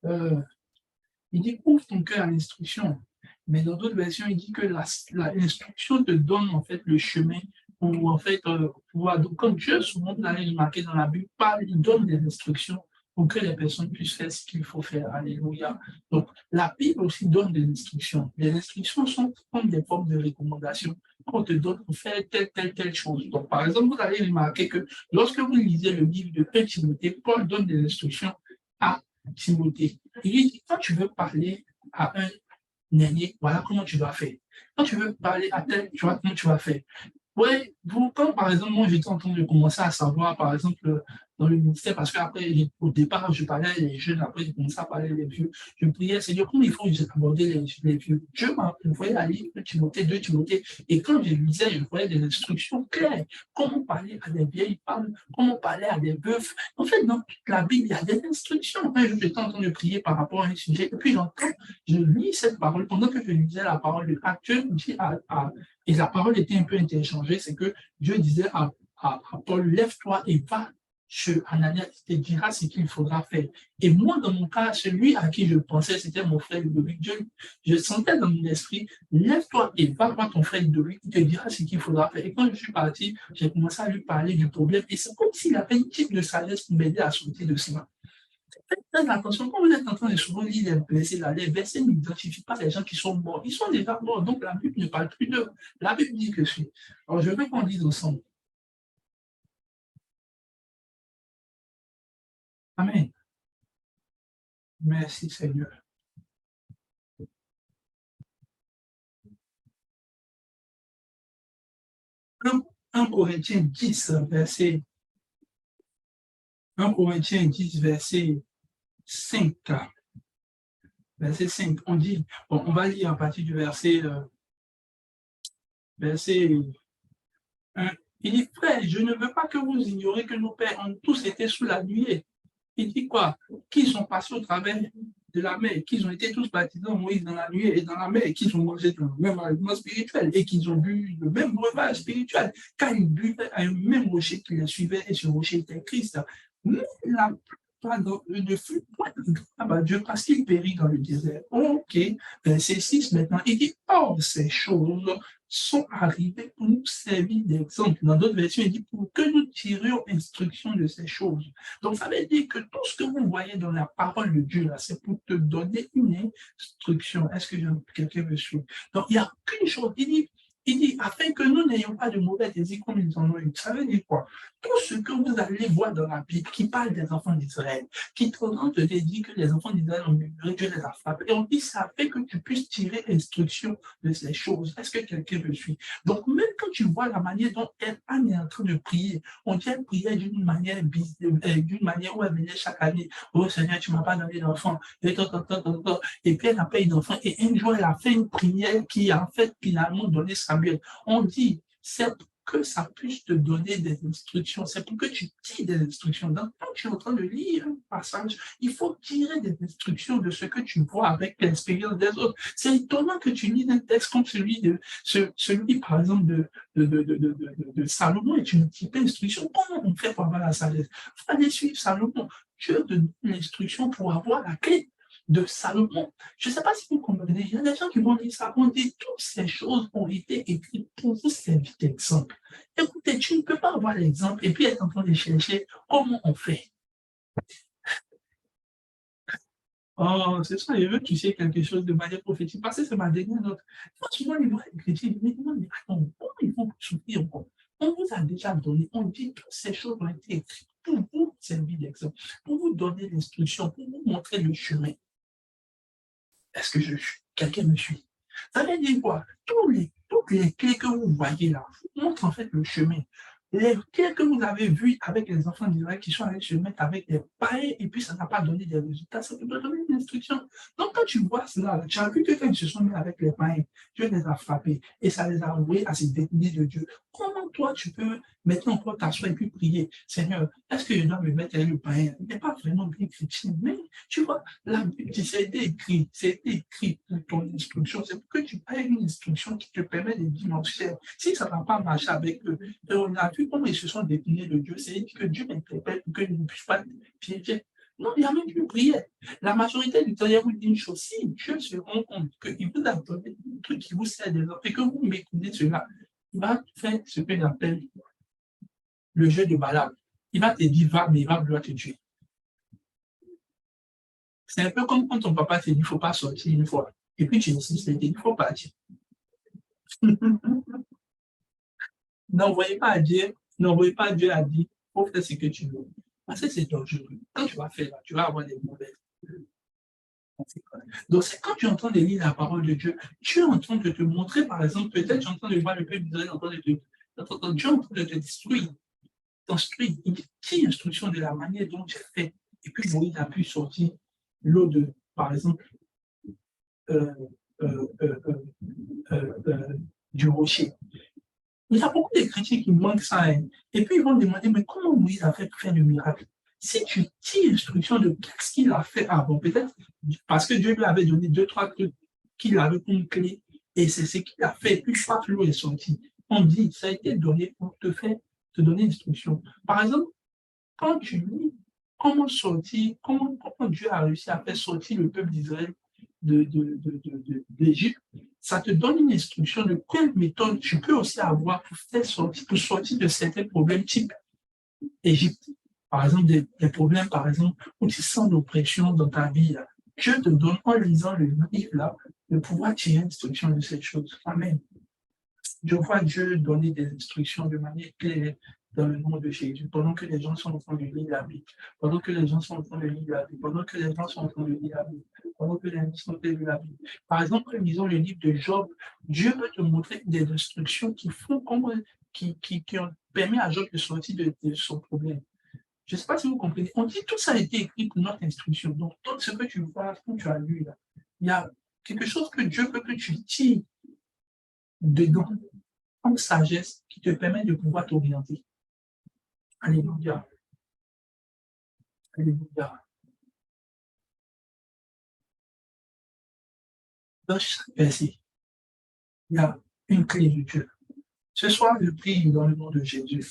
Il dit ouvre ton cœur à l'instruction. Mais dans d'autres versions, il dit que l'instruction te donne en fait le chemin pour en fait pouvoir. Donc, comme Dieu, souvent, vous allez remarquer dans la Bible, il donne des instructions pour que les personnes puissent faire ce qu'il faut faire. Alléluia. Donc, la Bible aussi donne des instructions. Les instructions sont comme des formes de recommandations qu'on te donne pour faire telle chose. Donc, par exemple, vous allez remarquer que lorsque vous lisez le livre de 1 Timothée, Paul donne des instructions à Timothée. Il dit, quand tu veux parler à un aîné, voilà comment tu dois faire. Quand tu veux parler à tel, tu vois comment tu vas faire. Oui, quand par exemple, moi j'étais en train de commencer à savoir, par exemple, dans le ministère, parce qu'après, au départ, je parlais les jeunes, après, j'ai commencé à parler les vieux. Je priais, Seigneur, comment il faut aborder les vieux? Dieu m'a envoyé la livre de Timothée, 2 Timothée, et quand je lisais, je voyais des instructions claires. Comment parler à des vieilles femmes, comment parler à des veufs. En fait, dans toute la Bible, il y a des instructions. Un jour, j'étais en train de prier par rapport à un sujet, et puis j'entends, je lis cette parole, pendant que je lisais la parole de Dieu me dit et la parole était un peu interchangée, c'est que Dieu disait à Paul, lève-toi et va chez Ananias, il te dira ce qu'il faudra faire. Et moi, dans mon cas, celui à qui je pensais, c'était mon frère Ludovic. Je sentais dans mon esprit, lève-toi et va voir ton frère Ludovic, il te dira ce qu'il faudra faire. Et quand je suis parti, j'ai commencé à lui parler du problème. Et c'est comme s'il avait une type de sagesse pour m'aider à sortir de cela. Faites attention, quand vous êtes en train de souvent lire les versets n'identifient pas les gens qui sont morts. Ils sont déjà morts, donc la Bible ne parle plus d'eux. La Bible dit que si. Alors, je veux qu'on dise ensemble. Amen. Merci Seigneur. 1 Corinthiens 10, verset 1 Corinthiens 10, verset 5. Verset 5, on dit, bon, on va lire à partir du verset 1. Il dit, frère, je ne veux pas que vous ignorez que nos pères ont tous été sous la nuée. Il dit quoi? Qu'ils sont passés au travers de la mer, qu'ils ont été tous baptisés en Moïse dans la nuée et dans la mer, qu'ils ont mangé le même aliment spirituel et qu'ils ont bu le même breuvage spirituel, car ils buvaient à un même rocher qui les suivait et ce rocher était Christ. Mais la ne fut point à Dieu parce qu'il périt dans le désert. Ok, verset 6 maintenant, il dit, or ces choses sont arrivées pour nous servir d'exemple. Dans d'autres versions, il dit pour que nous tirions instruction de ces choses. Donc, ça veut dire que tout ce que vous voyez dans la parole de Dieu, là, c'est pour te donner une instruction. Est-ce que quelqu'un me suit? Donc, il n'y a qu'une chose. Il dit, Il dit, afin que nous n'ayons pas de mauvais désirs comme ils en ont eu. Ça veut dire quoi? Tout ce que vous allez voir dans la Bible qui parle des enfants d'Israël, qui te dit que les enfants d'Israël ont murmuré, Dieu les a frappés. Et on dit, ça fait que tu puisses tirer l'instruction de ces choses. Est-ce que quelqu'un me suit? Donc, même quand tu vois la manière dont Anne est en train de prier, on dit qu'elle priait d'une manière où elle venait chaque année. Oh Seigneur, tu ne m'as pas donné d'enfant. Et puis elle n'a pas eu d'enfant. Et un jour, elle a fait une prière qui a en fait finalement donné Samuel. On dit, c'est pour que ça puisse te donner des instructions, c'est pour que tu tires des instructions. Donc, quand tu es en train de lire un passage, il faut tirer des instructions de ce que tu vois avec l'expérience des autres. C'est étonnant que tu lises un texte comme celui par exemple, de Salomon et tu ne tires pas l'instruction. Comment on fait pour avoir la sagesse? Il faut aller suivre Salomon. Dieu te donne l'instruction pour avoir la clé de Salomon. Je ne sais pas si vous comprenez. Il y a des gens qui vont dire ça. On dit toutes ces choses ont été écrites pour vous servir d'exemple. Écoutez, tu ne peux pas avoir l'exemple et puis être en train de chercher comment on fait. Oh, c'est ça, je veux que tu sais quelque chose de manière prophétique. Parce que c'est ma dernière note. Souvent, les vrais chrétiens me demandent, mais attends, comment ils vont souffrir? On vous a déjà donné, on dit toutes ces choses ont été écrites pour vous servir d'exemple, pour vous donner l'instruction, pour vous montrer le chemin. Est-ce que quelqu'un me suit? Ça veut dire quoi? Toutes les clés que vous voyez là vous montrent en fait le chemin. Les clés que vous avez vues avec les enfants d'Israël qui sont allés se mettre avec des païens et puis ça n'a pas donné des résultats, ça peut donner une instruction. Donc quand tu vois cela, tu as vu que quand ils se sont mis avec les païens, Dieu les a frappés et ça les a envoyés à se détourner de Dieu. Comment toi tu peux maintenant encore t'asseoir et puis prier, Seigneur, est-ce que je dois me mettre avec le païen? Il n'est pas vraiment bien chrétien, mais tu vois, la Bible, c'est écrit pour ton instruction. C'est pour que tu aies une instruction qui te permet de dimensionner. Si ça n'a pas marché avec eux, et on a vu comment ils se sont détournés de Dieu, c'est que Dieu interpelle pour que ne puisse pas piéger. Non, il n'y a même plus prière. La majorité du temps, il y a une chose. Si Dieu se rend compte qu'il vous a donné un truc qui vous sert des et que vous mécontez cela, il va faire ce qu'il appelle le jeu de balade. Il va te dire, va, mais il va vouloir te tuer. C'est un peu comme quand ton papa te dit, il ne faut pas sortir une fois. Et puis tu insistes, il dit, il faut partir. N'envoyez pas à Dieu à dire, il faut faire ce que tu veux. Parce que c'est dangereux. Quand tu vas faire, tu vas avoir des mauvaises. Donc, c'est quand tu es en train de lire la parole de Dieu, tu es en train de te montrer, par exemple, peut-être tu es en train de voir le peuple d'Israël en train de te. Dieu est en train de te détruire. T'instruire. Il dit instruction de la manière dont tu fais. Et puis, Moïse a pu sortir l'eau de, par exemple, euh, euh, euh, du rocher. Il y a beaucoup de chrétiens qui manquent ça. Hein. Et puis ils vont demander, mais comment Moïse a fait pour faire le miracle? Si tu tires instruction de qu'est-ce qu'il a fait avant, peut-être parce que Dieu lui avait donné deux, trois trucs qu'il avait comme clé, et c'est ce qu'il a fait, et puis chaque l'eau est sortie. On dit, ça a été donné pour te donner instruction. Par exemple, quand tu lis comment sortir, comment Dieu a réussi à faire sortir le peuple d'Israël d'Égypte, ça te donne une instruction de quelle méthode tu peux aussi avoir pour sortir de certains problèmes type Égypte. Par exemple, des problèmes, par exemple, où tu sens l'oppression dans ta vie. Là. Dieu te donne, en lisant le livre, là, de pouvoir tirer instruction de cette chose. Amen. Je vois Dieu donner des instructions de manière claire dans le nom de Jésus, pendant que les gens sont en train de lire la Bible, pendant que les gens sont en train de lire la Bible, pendant que les gens sont en train de lire la Bible, pendant que les gens sont en train de lire la Bible. Par exemple, en lisant le livre de Job, Dieu peut te montrer des instructions qui font comment, qui ont permis à Job de sortir de son problème. Je ne sais pas si vous comprenez. On dit tout ça a été écrit pour notre instruction. Donc, tout ce que tu vois, ce que tu as lu là, il y a quelque chose que Dieu veut que tu tires dedans en sagesse qui te permet de pouvoir t'orienter. Alléluia. Alléluia. Dans chaque verset, il y a une clé de Dieu. Ce soir, je prie dans le nom de Jésus.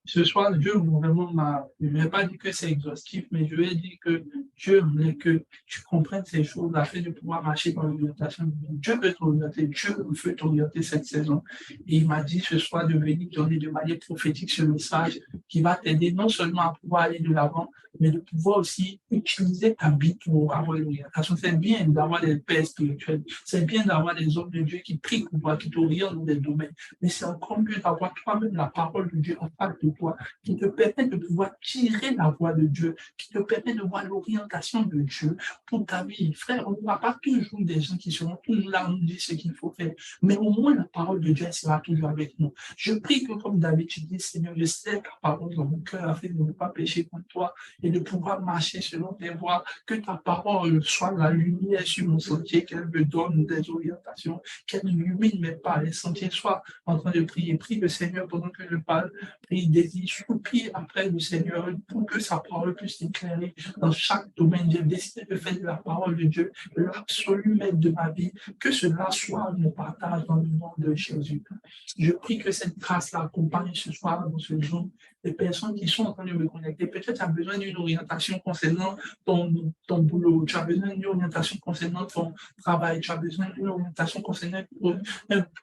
Ce soir, Dieu vraiment m'a, je ne vais pas dire que c'est exhaustif, mais je vais dire que Dieu voulait que tu comprennes ces choses afin de pouvoir marcher dans l'orientation divine. Dieu veut t'orienter, Dieu veut t'orienter cette saison. Et il m'a dit ce soir de venir donner de manière prophétique ce message qui va t'aider non seulement à pouvoir aller de l'avant, mais de pouvoir aussi utiliser ta vie pour avoir l'orientation. C'est bien d'avoir des pères spirituels, c'est bien d'avoir des hommes de Dieu qui prient pour toi, qui t'orientent dans des domaines, mais c'est encore mieux d'avoir toi-même la parole de Dieu en face de toi, qui te permet de pouvoir tirer la voix de Dieu, qui te permet de voir l'orientation de Dieu pour ta vie. Frère, on ne voit pas toujours des gens qui seront toujours là à nous dire ce qu'il faut faire, mais au moins la parole de Dieu sera toujours avec nous. Je prie que comme David, tu dis, Seigneur, je sais ta parole dans mon cœur afin de ne pas pécher contre toi et de pouvoir marcher selon tes voies, que ta parole soit la lumière sur mon sentier, qu'elle me donne des orientations, qu'elle illumine mes pas, les sentiers soient en train de prier. Prie le Seigneur pendant que je parle. Prie, désire, supplie après le Seigneur pour que sa parole puisse éclairer dans chaque domaine. J'ai décidé de faire de la parole de Dieu l'absolu maître de ma vie. Que cela soit mon partage dans le nom de Jésus. Je prie que cette grâce l'accompagne ce soir dans ce jour. Les personnes qui sont en train de me connecter, peut-être tu as besoin d'une orientation concernant ton boulot, tu as besoin d'une orientation concernant ton travail, tu as besoin d'une orientation concernant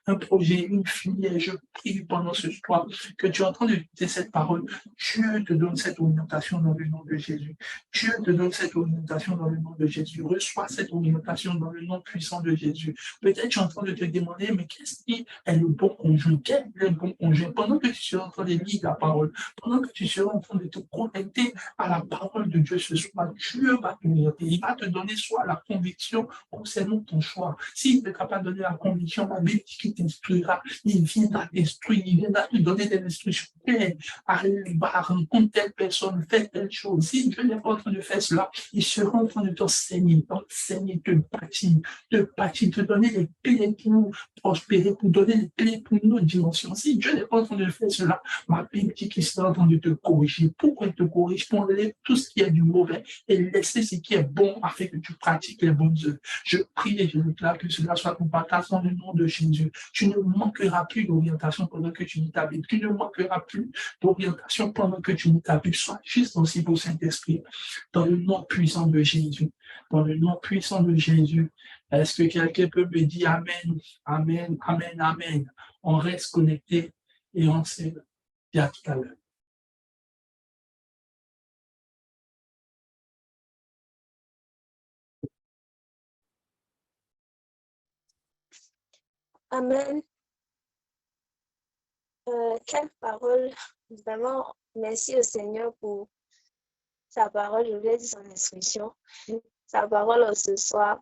un projet, une filière. Je prie pendant ce soir que tu es en train de dire cette parole. Dieu te donne cette orientation dans le nom de Jésus. Dieu te donne cette orientation dans le nom de Jésus. Reçois cette orientation dans le nom puissant de Jésus. Peut-être tu es en train de te demander, mais qu'est-ce qui est le bon conjoint? Quel est le bon conjoint? Pendant que tu seras en train de lire la parole, pendant que tu seras en train de te connecter à la parole de Dieu ce soir, Dieu va t'orienter. Il va te donner soit la conviction concernant ton choix. S'il est capable de donner la conviction, la Bible qui t'instruira, il viendra t'instruire, il viendra te donner des instructions claires. Allez, rencontre telle personne, fais telle chose. Si Dieu n'est pas en train de faire cela, il sera en train de t'enseigner, te bâtir, te donner les clés pour prospérer, pour donner les clés pour une autre dimension. Si Dieu n'est pas en train de faire cela, ma Bible dit qu'il sera en train de te corriger. Pourquoi il te corrige? Pour enlever tout ce qui est du mauvais et laisser ce qui est bon afin que tu pratiques les bonnes œuvres. Je prie et je déclare que cela soit ton partage dans le nom de Jésus. Tu ne manqueras plus d'orientation pendant que tu lis ta Bible. Tu ne manqueras plus d'orientation pendant que tu lis ta Bible. Sois juste aussi pour Saint-Esprit. Dans le nom puissant de Jésus. Dans le nom puissant de Jésus. Est-ce que quelqu'un peut me dire Amen, Amen, Amen, Amen? On reste connecté et on se dit à tout à l'heure. Amen. Quelle parole, vraiment, merci au Seigneur pour sa parole, je voulais dire son instruction, sa parole ce soir.